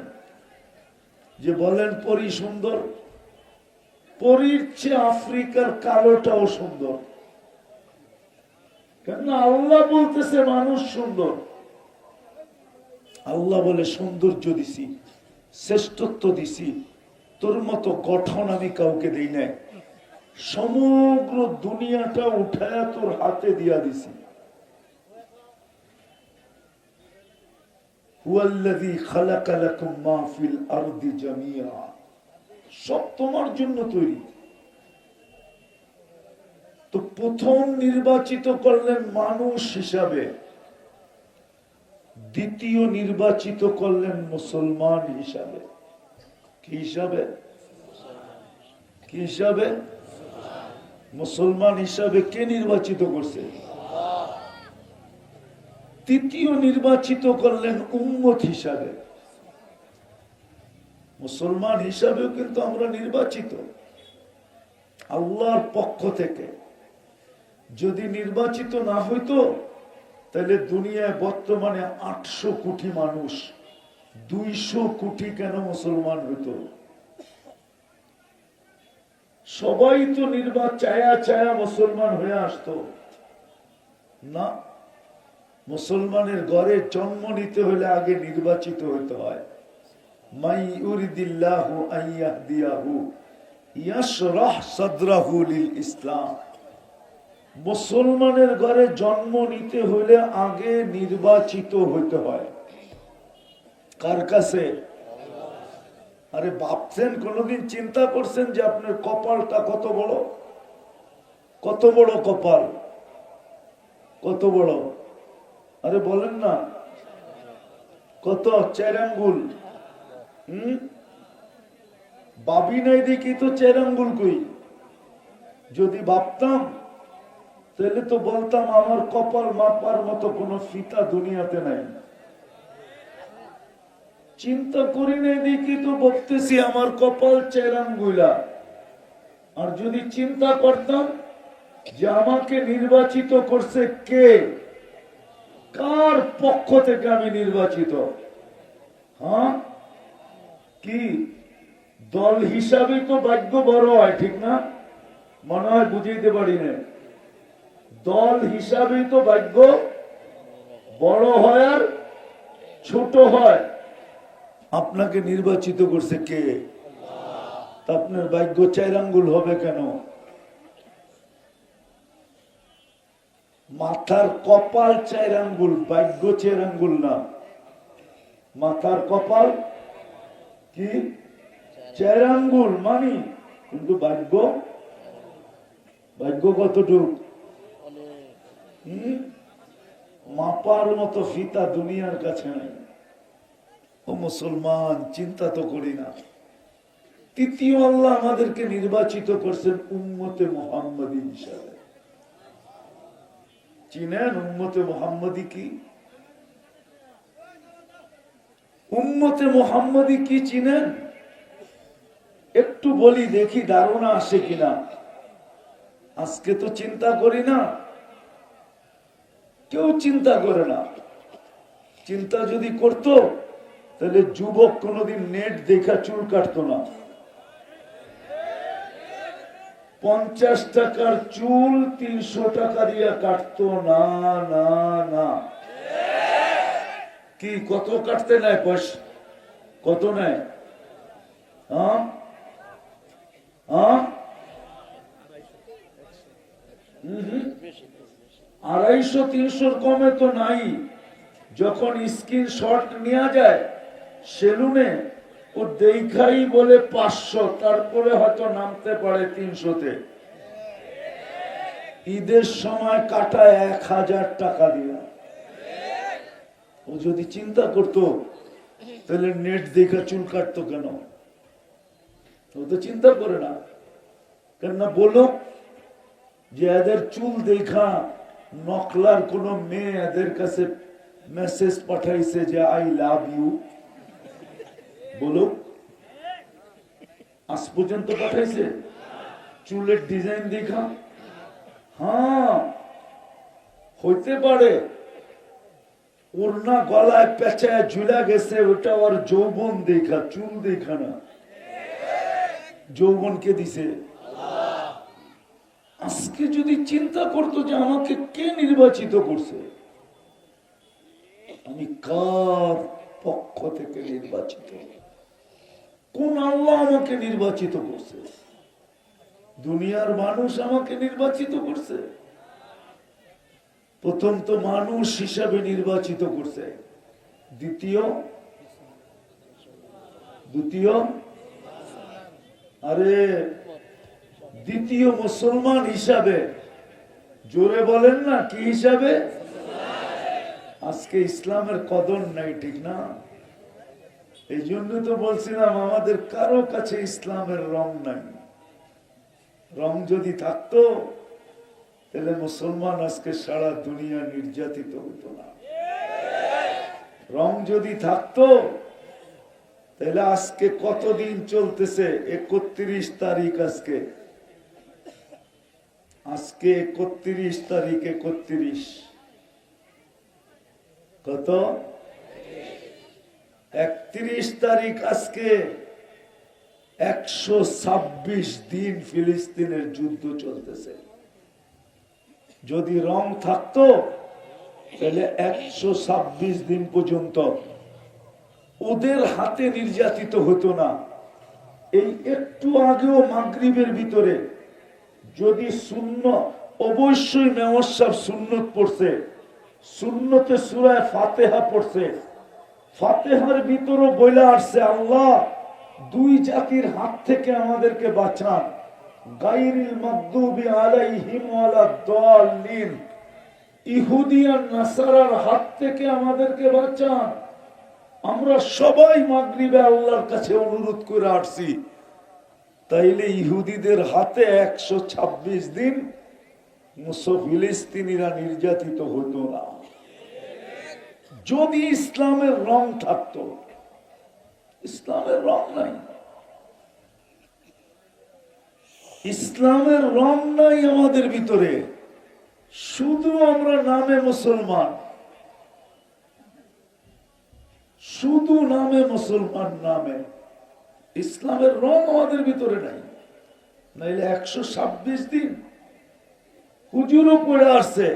যে বলেন পরী সুন্দর, পরীর চেয়ে আফ্রিকার কালোটাও সুন্দর। কেন? আল্লাহ বলতেছে মানুষ সুন্দর। আল্লাহ বলে সৌন্দর্য দিছি, শ্রেষ্ঠত্ব দিছি, তোর মতো গঠন আমি কাউকে দেই নাই, সমগ্র দুনিয়াটা উঠায়া তোর হাতে দিয়া দিছি। হুয়াল্লাযী খালাকা লাকুম মা ফিল আরদি জামিআ, সব তোমার জন্য তৈরি। তো প্রথম নির্বাচিত করলেন মানুষ হিসাবে, দ্বিতীয় নির্বাচিত করলেন মুসলমান হিসাবে। কি হিসাবে? কি হিসাবে? মুসলমান হিসাবে কে নির্বাচিত করছে? তৃতীয় নির্বাচিত করলেন উম্মত হিসাবে। মুসলমান হিসাবেও কিন্তু আমরা নির্বাচিত আল্লাহর পক্ষ থেকে। যদি নির্বাচিত না হইতো তাহলে দুনিয়ায় বর্তমানে 800 কোটি মানুষ, 200 কোটি কেন মুসলমান হইতো? সবাই তো চায়া চায়া মুসলমান হয়ে আসতো না। মুসলমানের ঘরে জন্ম নিতে হলে আগে নির্বাচিত হইতে হয়। মাই ইউরিদিল্লাহু আন ইয়াহদিয়াহু ইয়াশরাহ সাদরাহু লিল ইসলাম, মুসলমানের ঘরে জন্ম নিতে হলে আগে নির্বাচিত হইতে হয়। কার কাছে? আরে ভাবছেন, কোনদিন চিন্তা করছেন যে আপনার কপালটা কত বড়? কত বড় কপাল, কত বড়? আরে বলেন না, কত? 4 আঙ্গুল। ভাবি নাই দেখি তো 4 আঙ্গুল কই। যদি ভাবতাম তাহলে তো বলতাম আমার কপাল মাপার মতো কোনো ফিতা দুনিয়াতে নাই। চিন্তা করি নাই দেখি তো বলতেছি আমার কপাল 4 আঙ্গুলা। আর যদি চিন্তা করতাম যে আমাকে নির্বাচিত করছে কে, কার পক্ষ থেকে আমি নির্বাচিত, হ্যাঁ, কি দল হিসাবে তো ভাগ্য বড় হয়, ঠিক না? মনে হয় বুঝাইতে পারি না। দল হিসাবে তো ভাগ্য বড় হয় আর ছোট হয়। আপনাকে নির্বাচিত করছে কে? তা আপনার ভাগ্য 4 আঙ্গুল হবে কেন? মাথার কপাল 4 আঙ্গুল, ভাগ্য 4 আঙ্গুল না। মাথার কপাল কি 4 আঙ্গুল মানি, কিন্তু ভাগ্য কতটুক? মাপার মতো ফিতা দুনিয়ার কাছে নাই। ও মুসলমান, চিন্তা তো করি না। তৃতীয় আল্লাহ আমাদেরকে নির্বাচিত করছেন উম্মতে মুহাম্মাদী হিসাবে। চিনেন উম্মতে মুহাম্মাদী কি? উম্মতে মুহাম্মাদী কি চিনেন? একটু বলি, দেখি ধারণা আসে কিনা। আজকে তো চিন্তা করি না, কেউ চিন্তা করে না। চিন্তা যদি করতো তাহলে যুবক কোনদিন নেট দেখা চুল কাটতো না। 50 টাকার চুল 300 টাকা দিয়ে কাটতো না। না না, কি কত কাটতে নেয় পয়সা? কত নেয়? 250-300 কমে তো নাই। যখন স্ক্রিন শট নেওয়া যায় সেলুনে, ও দেখাই বলে 500, তারপরে হয়তো নামতে পারে 300-তে। ঈদের সময় কাটায় 1000 টাকা দিয়ে। ও যদি চিন্তা করতো তাহলে নেট দেখা চুল কাটতো কেন? ও তো চিন্তা করে না। কেননা বলো যে এদের চুল দেখা নকলার কোন মেয়ে এদের কাছে মেসেজ পাঠাইছে যে আই লাভ ইউ? বলো, আজ পর্যন্ত পাঠাইছে? চুলের ডিজাইন দেখা? হ্যাঁ, হইতে পারে ওড়না গলায় পেঁচায় ঝুলা গেছে, ওটা ওর যৌবন দেখা, চুল দেখা না। যৌবনকে দিছে। আজকে যদি চিন্তা করতো যে আমাকে কে নির্বাচিত করছে, আমি কার পক্ষ থেকে নির্বাচিত, কোন আল্লাহ আমাকে নির্বাচিত করছে? দুনিয়ার মানুষ আমাকে নির্বাচিত করছে? প্রথম তো মানুষ হিসাবে নির্বাচিত করছে, দ্বিতীয় দ্বিতীয় মুসলমান হিসাবে। জোরে বলেন না, কি হিসাবে? আজকে ইসলামের কদর নাই, ঠিক না? এই জন্য তো বলছিলাম আমাদের কারো কাছে ইসলামের রং নাই। রং যদি থাকতো তাহলে মুসলমান আজকে সারা দুনিয়া নির্যাতিত হতো না। রং যদি থাকতো তাহলে আজকে কতদিন চলতেছে? 31 তারিখ আজকে। 31 তারিখ। 31 কত? 31 তারিখ আজকে। 126 দিন ফিলিস্তিনের যুদ্ধ চলতেছে। যদি রং থাকতো তাহলে 126 দিন পর্যন্ত ওদের হাতে নির্যাতিত হতো না। এই একটু আগেও মাগরিবের ভিতরে যদি সুন্নত, অবশ্যই মেয়র সাহেব সুন্নত পড়ছে, সুন্নতে সূরা ফাতিহা পড়ছে, ফাতিহার ভিতরও বলে আসছে আল্লাহ 2 জাতির হাত থেকে আমাদেরকে বাঁচান, গায়রিল মাগদুবি আলাইহিম ওয়ালাদ-দাল্লিন, ইহুদি আর নাসারার হাত থেকে আমাদেরকে বাঁচান। আমরা সবাই মাগরিবে আল্লাহর কাছে অনুরোধ করে আসছি, তাইলে ইহুদিদের হাতে 126 দিন ফিলিস্তিনিরা নির্যাতিত হতো না। যদি ইসলামের রং থাকতো। ইসলামের রং নাই। ইসলামের রং নাই আমাদের ভিতরে, শুধু আমরা নামে মুসলমান, শুধু নামে মুসলমান, নামে। ইসলামের রং আমাদের ভিতরে নাই। নাইলে 126 দিন হুজুরও পড়ে আসছে,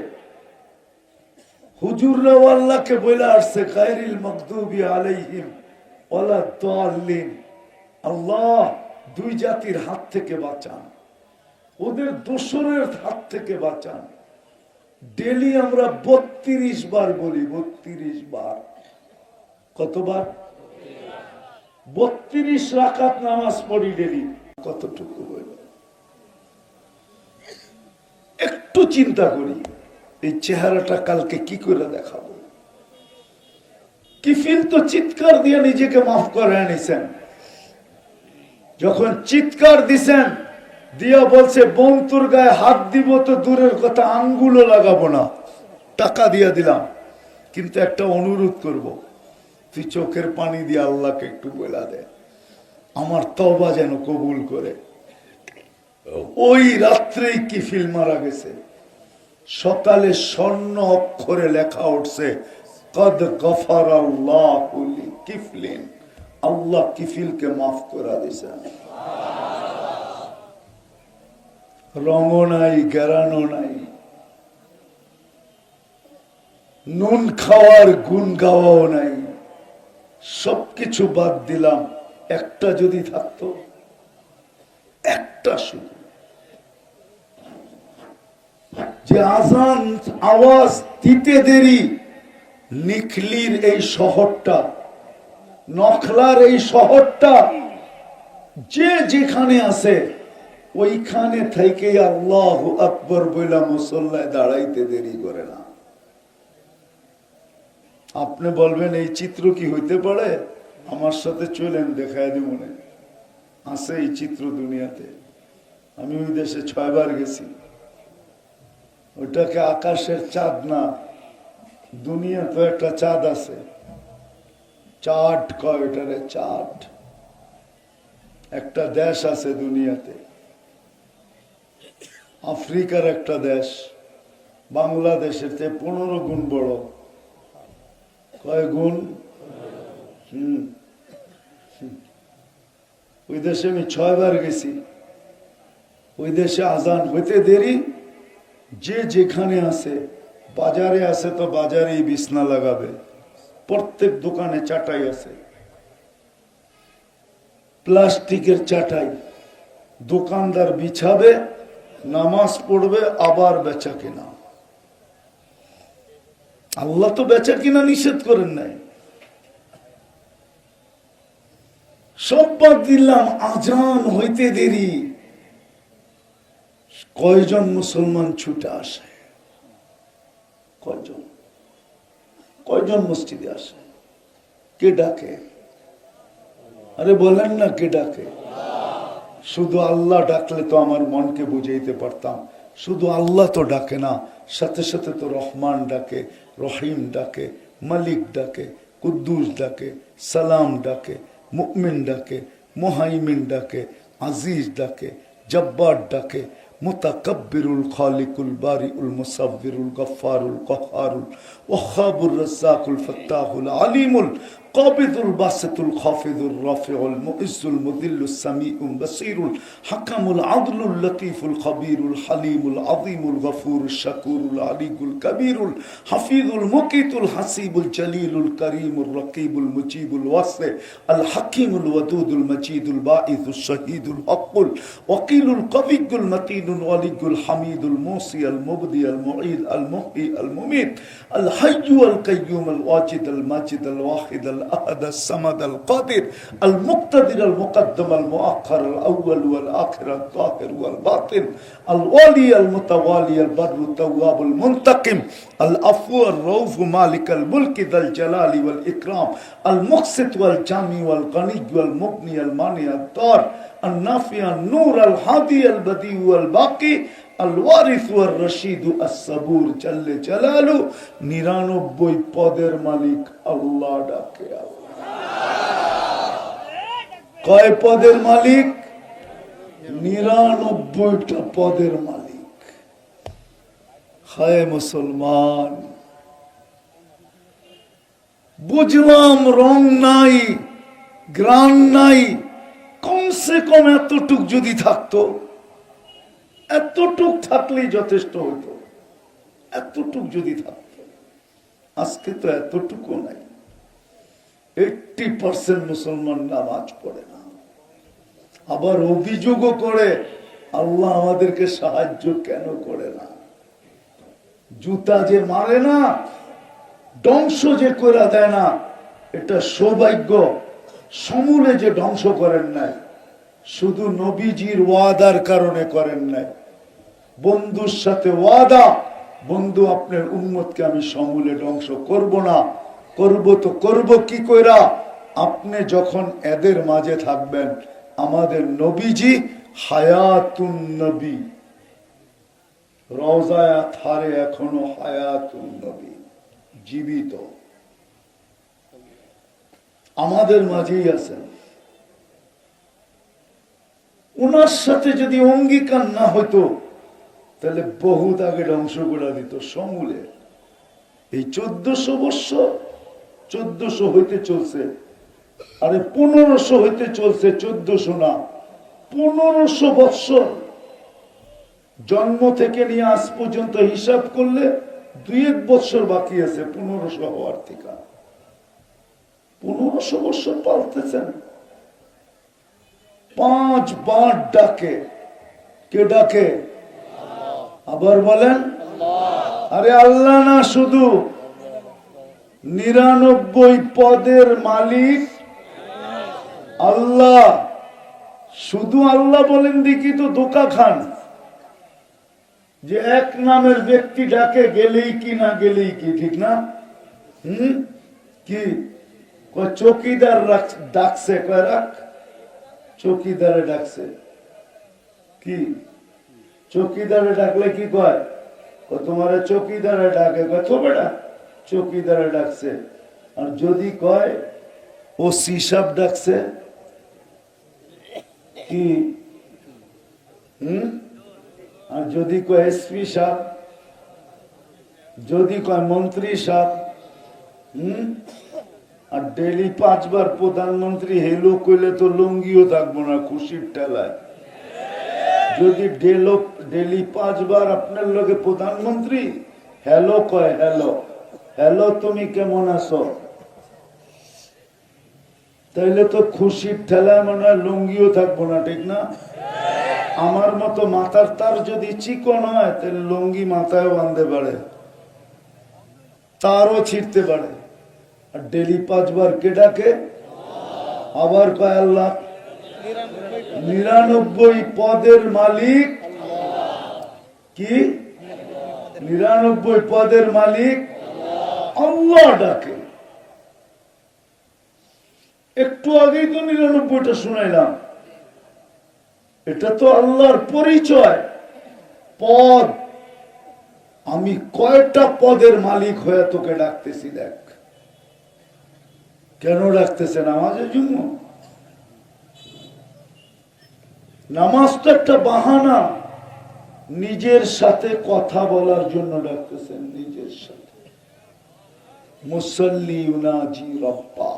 হুজুররাও আল্লাহকে বলে আসছে গায়রিল মাগদুবি আলাইহিম ওয়ালা দাল্লিন। আল্লাহ দুই জাতির হাত থেকে বাঁচান, ওদের দোসরের হাত থেকে বাঁচান। ডেলি আমরা 32 বার বলি, 32 বার। কতবার? 32 রাকাত নামাজ পড়ি ডেলি। কতটুকু বলি একটু চিন্তা করি, এই চেহারাটা কালকে কি করে দেখাবো। কিফিল তো চিৎকার দিয়ে নিজেকে মাফ করে আনিছেন, যখন চিৎকার দিছেন দিয়া বলছে বন্ধুর গায়ে হাত দিব তো দূরের কথা, আঙ্গুলও লাগাবো না, টাকা দিয়া দিলাম, কিন্তু একটা অনুরোধ করব, তুই চোখের পানি দিয়ে আল্লাহকে একটু বলা দে আমার তওবা যেন কবুল করে। ওই রাত্রেই কিফিল মারা গেছে। সকালে স্বর্ণ অক্ষরে লেখা উঠছে কদ গফারাল্লাহু লিকিফলিন, আল্লাহ কিফিলকে মাফ করে দিয়েছেন। রঙও নাই, গেরানো নাই, নুন খাওয়ার গুণ গাওয়াও নাই, সবকিছু বাদ দিলাম। একটা যদি থাকতো, একটা শুধু, যে আজান আওয়াজ দিতে দেরি নিখলির এই শহরটা, নখলার এই শহরটা, যে যেখানে আছে ওইখানে থেকে আল্লাহু আকবার বইলা মুসল্লায় দাঁড়াইতে দেরি করে না। আপনি বলবেন এই চিত্র কি হইতে পারে? আমার সাথে চলেন, দেখায় দিব মনে আছে এই চিত্র দুনিয়াতে। আমি ওই দেশে 6 বার গেছি। ওইটাকে আকাশের চাঁদ না, দুনিয়া তো একটা চাঁদ আছে, চাঁদ কয় ওটারে, চাঁদ। একটা দেশ আছে দুনিয়াতে, আফ্রিকার একটা দেশ, বাংলাদেশের চেয়ে 15 গুণ বড়। কয় গুণ? ওই দেশে আমি 6 বার গেছি। ওই দেশে আজান হইতে দেরি, যে যেখানে আছে, বাজারে আছে তো বাজারেই বিছনা লাগাবে, প্রত্যেক দোকানে চাটাই আছে, প্লাস্টিকের চাটাই, দোকানদার বিছাবে, নামাজ পড়বে, আবার বেচা কিনা। আল্লাহ তো বেচা কিনা নিষেধ করেন নাই। সব বাদ দিলাম, আজান হইতে দেরি, কয়জন মুসলমান ছুটে আসে? কয়জন? কয়জন মসজিদে আসে? কে ডাকে? আরে বলেন না, কে ডাকে? শুধু আল্লাহ ডাকলে তো আমার মনকে বুঝাইতে পারতাম। শুধু আল্লাহ তো ডাকে না, সাথে সাথে তো রহমান ডাকে, রহিম ডাকে, মালিক ডাকে, কুদ্দুস ডাকে, সালাম ডাকে, মুমিন ডাকে, মুহাইমিন ডাকে, আজিজ ডাকে, জব্বার ডাকে, মুতাকাব্বিরুল খালিকুল বারিউল মুসাব্বিরুল গফফারুল কহ্হারুল ওয়াহ্হাবুর রাজ্জাকুল ফাত্তাহুল আলিমুল কাবিদুল বাসিতুল খাফিদুর রাফিউল মুইজ্জুল মুদিল্লুস সামিউল বাসীরুল হাকামুল আদলুল লতীফুল খবীরুল হালিমুল আযীমুল গফুরুশ শাকুরুল আলিকুল কবীরুল হাফিজুল মুকিতুল হাসিবুল জলিলুল করিমুর রকিবুল মুজিবুল ওয়াসি আল হাকিমুল ওয়াদুদুল মজিদুল বাঈসুশ শহীদুল হকুল ওয়াকিলুল কবিয়ুল মতিনুল ওয়ালিয়ুল হামিদুল মুসি আল মুবদি আল মুঈদ আল মুহয়ি আল মুমীত আল হাইয়্যু আল কাইয়্যুম আল ওয়াজিদ আল মাজিদ আল ওয়াহিদ الأحد الصمد القادر المقتدر المقدم المؤخر الأول والآخر الظاهر والباطن الوالي المتوالي البر التواب المنتقم العفو الرؤوف مالك الملك ذا الجلال والإكرام المقسط والجامع والغني والمغني المانع الضار النافع النور الهادي البديع والباقي الوارث والرشيد الصبور جل جلاله 99 পদের মালিক আল্লাহ ডাকে। কয় পদের মালিক? 99টা পদের মালিক। হায় মুসলমান, বুঝলাম রং নাই, গ্রান নাই, কমসে কম এতটুক যদি থাকতো, এতটুক থাকলেই যথেষ্ট হতো। এতটুক যদি থাকতো, আজকে তো এতটুকু নাই। 80% মুসলমান নামাজ পড়ে না। আবার অভিযোগও করে আল্লাহ আমাদেরকে সাহায্য কেন করে না। জুতা যে মারে না, ধ্বংস যে করে দেয় না, এটা সৌভাগ্য। সমূলে যে ধ্বংস করেন নাই, শুধু নবীজির ওয়াদার কারণে করেন নাই। বন্ধুর সাথে ওয়াদা, বন্ধু আপনার উম্মতকে আমি সমূলে ধ্বংস করব না। করব তো করব কি কইরা? আপনি যখন এদের মাঝে থাকবেন। আমাদের নবীজি হায়াতুন নবী, রওজায়ে আতহারে এখনো হায়াতুন নবী, জীবিত আমাদের মাঝেই আছেন। উনার সাথে যদি অঙ্গীকার না হতো তাহলে বহুত আগে ধ্বংস করে দিত সমূলে। এই 1400 বৎসর, 1400 হইতে চলছে, আরে 1500 হইতে চলছে, 1400 না, 1500 বৎসর। জন্ম থেকে নিয়ে আজ পর্যন্ত হিসাব করলে 2-1 বৎসর বাকি আছে 1500 হওয়ার থেকে। 1500 বৎসর পালতেছেন। 5 বার ডাকে, কে ডাকে? আবার বলেন, আরে আল্লাহ না, শুধু 99 পদের মালিক আল্লাহ। শুধু আল্লাহ বলেন দেখি তো ধোঁকা খান, যে এক নামের ব্যক্তি ডাকে গেলেই কি না গেলেই কি, ঠিক না? কি চৌকিদার ডাকছে, কয় রাখ, চৌকিদারে ডাকছে। কি চৌকিদারে ডাকলে কি কয়? তোমার চৌকিদারে ডাকে, কয় তো বেটা চৌকিদারে ডাকছে। আর যদি কয় ও সিসাব ডাকছে, কি আর যদি কয় এসপি সাহেব, যদি কয় মন্ত্রী সাহেব, আর ডেলি 5 বার প্রধানমন্ত্রী হেলো কইলে তো লুঙ্গিও থাকবো না খুশির ঠেলায়। যদি ডেলি 5 বার আপনার লগে প্রধানমন্ত্রী হ্যালো কয়, হ্যালো হ্যালো তুমি কেমন আছো, তাইলে তো খুশির ঠেলায় মনে হয় লুঙ্গিও থাকবো না, ঠিক না? আমার মতো মাথার তার যদি চিকন হয় তাহলে লুঙ্গি মাথায় বাঁধতে পারে, তারও ছিঁড়তে পারে। আর ডেলি 5 বার কে ডাকে? আবার কয় আল্লাহ। 99 পদের মালিক কি? 99 পদের মালিক আল্লাহ ডাকে। একটু আগেই তো 99টা শুনাইলাম। এটা তো আল্লাহর পরিচয়, পদ। আমি কয়টা পদের মালিক হয়ে তোকে ডাকতেছি, দেখ। কেন ডাকতেছে? নামাজের জন্য। নামাজ তো একটা বাহানা, নিজের সাথে কথা বলার জন্য ডাকতেছেন, নিজের সাথে। মুসাল্লি ইউনাজি রব্বা।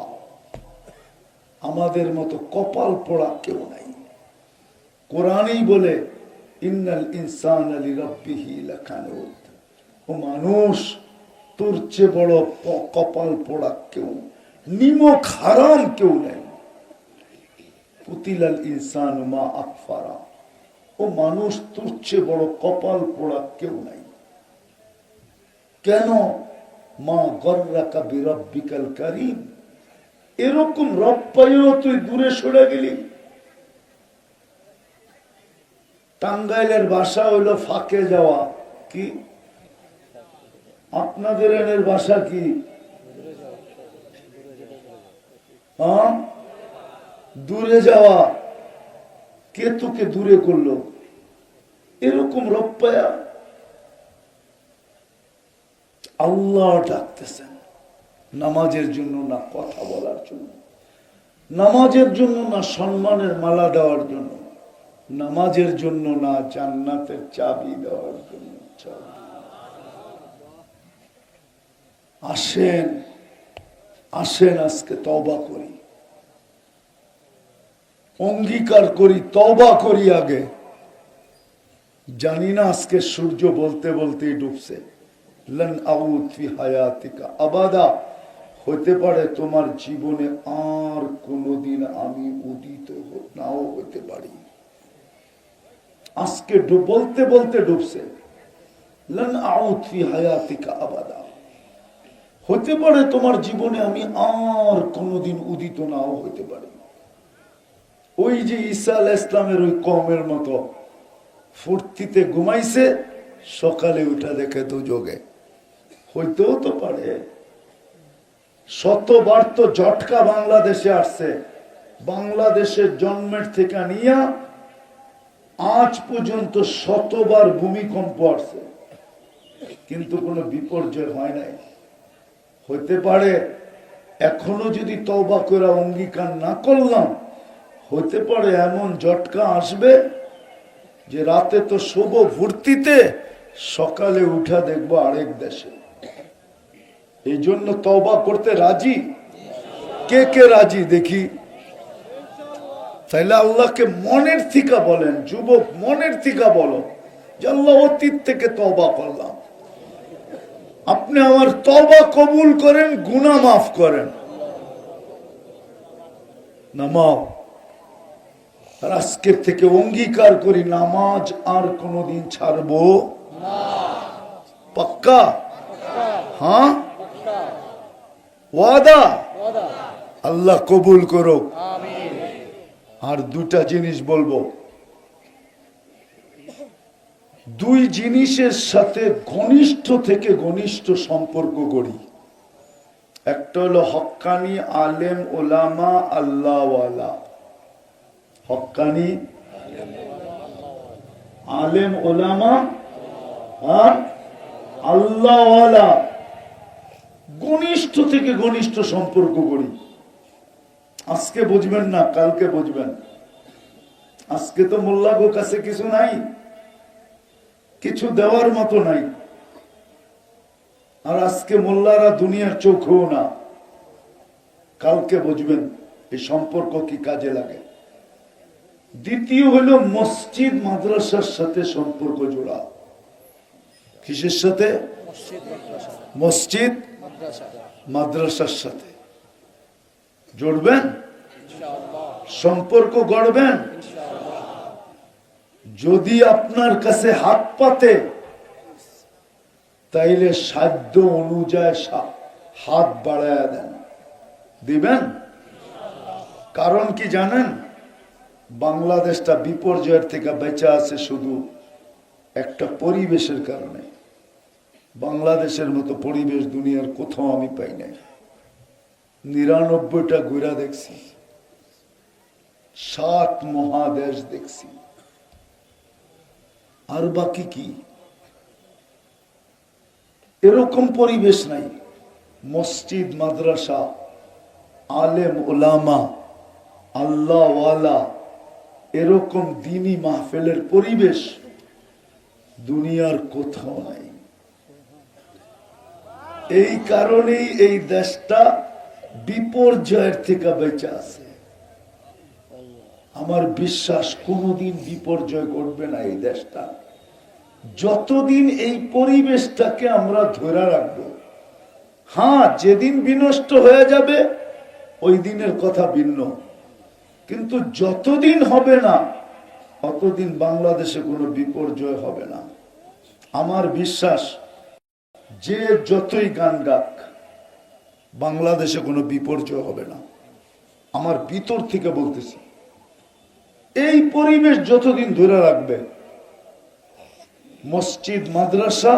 আমাদের মতো কপাল পোড়া কেউ নাই। কোরআনই বলে ইন্নাল ইনসানা লিরাব্বিহি লাকানুত। ও মানুষ, তোর চেয়ে বড় কপাল পোড়া কেউ, নিমক হারাম কেউ নেই। কুতিলাল ইনসানু মা আকফারা। ও মানুষ, তোর চেয়ে বড় কপাল পোড়া কেউ নাই। কেন? মা গররাকা বিরাব্বিকাল কারীম। এরকম রব পাইও তুই দূরে সরে গেলি। টাঙ্গাইলের ভাষা হইলো ফাঁকে যাওয়া। কি আপনাদের এনের ভাষা কি? হ্যাঁ, দূরে যাওয়া। কে তোকে দূরে করলো? এরকম রব পায়া আল্লাহ ডাকতেছেন। নামাজের জন্য না, কথা বলার জন্য। নামাজের জন্য না, সম্মানের মালা দেওয়ার জন্য। নামাজের জন্য না, জান্নাতের চাবি দেওয়ার জন্য। আসেন, আসেন, আজকে তওবা করি, অঙ্গীকার করি, তওবা করি আগে। জানি না আজকে সূর্য বলতে বলতেই ডুবছে। লান আউদ ফি হায়াতিকা আবাদা। হতে পারে তোমার জীবনে আর কোনোদিন আমি উদিত নাও হতে পারি। আজকে বলতে বলতে ডুবছে, লান আউদ ফি হায়াতিকা আবাদা। হতে পারে তোমার জীবনে আমি আর কোনোদিন উদিত নাও হতে পারি। ওই যে ঈসা আলাইহিস সালামের ওই কওমের মতো ফুর্তিতে ঘুমাইছে, সকালে উঠা দেখে দুযোগে। হইতেও তো পারে। শতবার তো ঝটকা বাংলাদেশে আসছে, বাংলাদেশের জন্মের থেকে নিয়ে আজ পর্যন্ত শতবার ভূমিকম্প আসছে, কিন্তু কোনো বিপর্যয় হয় নাই। হইতে পারে এখনো যদি তওবা করে অঙ্গীকার না করলাম, হতে পারে এমন ঝটকা আসবে যে রাতে তো শুভ ফুর্তিতে, সকালে উঠা দেখবো আরেক দেশে। এই জন্য তওবা করতে রাজি? কে কে রাজি দেখি? তাইলে আল্লাহকে মনের থিকা বলেন, যুবক মনের থিকা বলো যে আল্লাহ অতীত থেকে তওবা করলাম, আপনি আমার তওবা কবুল করেন, গুনাহ মাফ করেন। নামাও। আর আজকের থেকে অঙ্গীকার করি নামাজ আর কোনোদিন ছাড়বো না। পাক্কা? হ্যাঁ, ওয়াদা? আল্লাহ কবুল করো। আর দুটা জিনিস বলবো, দুই জিনিসের সাথে ঘনিষ্ঠ থেকে ঘনিষ্ঠ সম্পর্ক করি। একটা হলো হক্কানি আলেম ওলামা আল্লাহওয়ালা। হক্কানি আলেম ওলামা আর আল্লাহওয়ালা ঘনিষ্ঠ থেকে ঘনিষ্ঠ সম্পর্ক করি। আজকে বুঝবেন না, কালকে বুঝবেন। আজকে তো মোল্লাগো কাছে কিছু নাই, কিছু দেওয়ার মতো নাই। আর আজকে মোল্লারা দুনিয়ার চোখও না। কালকে বুঝবেন এই সম্পর্ক কি কাজে লাগে। দ্বিতীয় হলো মসজিদ মাদ্রাসার সাথে সম্পর্ক জোড়া। কিসের সাথে? মসজিদ মাদ্রাসার সাথে জুড়বেন, সম্পর্ক গড়বেন। যদি আপনার কাছে হাত পাতে, তাইলে সাধ্য অনুযায়ী হাত বাড়ায় দেন, দিবেন। কারণ কি জানেন? বাংলাদেশটা বিপর্যয়ের থেকে বেঁচে আছে শুধু একটা পরিবেশের কারণে। বাংলাদেশের মতো পরিবেশ দুনিয়ার কোথাও আমি পাই নাই। ৯৯টা ঘুরা দেখছি, ৭ মহাদেশ দেখছি, আর বাকি কি? এরকম পরিবেশ নাই। মসজিদ মাদ্রাসা, আলেম ওলামা, আল্লাহওয়ালা, এরকম দিনী মাহফিলের পরিবেশ দুনিয়ার কোথাও নাই। এই কারণেই এই দেশটা বিপর্যয়ের থেকে বেঁচে আছে। আমার বিশ্বাস কোনোদিন বিপর্যয় ঘটবে না এই দেশটা, যতদিন এই পরিবেশটাকে আমরা ধরে রাখবো। হ্যাঁ, যেদিন বিনষ্ট হয়ে যাবে ওই দিনের কথা ভিন্ন, কিন্তু যতদিন হবে না ততদিন বাংলাদেশে কোনো বিপর্যয় হবে না। আমার বিশ্বাস যে যতই গান গাক, বাংলাদেশে কোনো বিপর্যয় হবে না। আমার ভিতর থেকে বলতেছি, এই পরিবেশ যতদিন ধরে রাখবে, মসজিদ মাদ্রাসা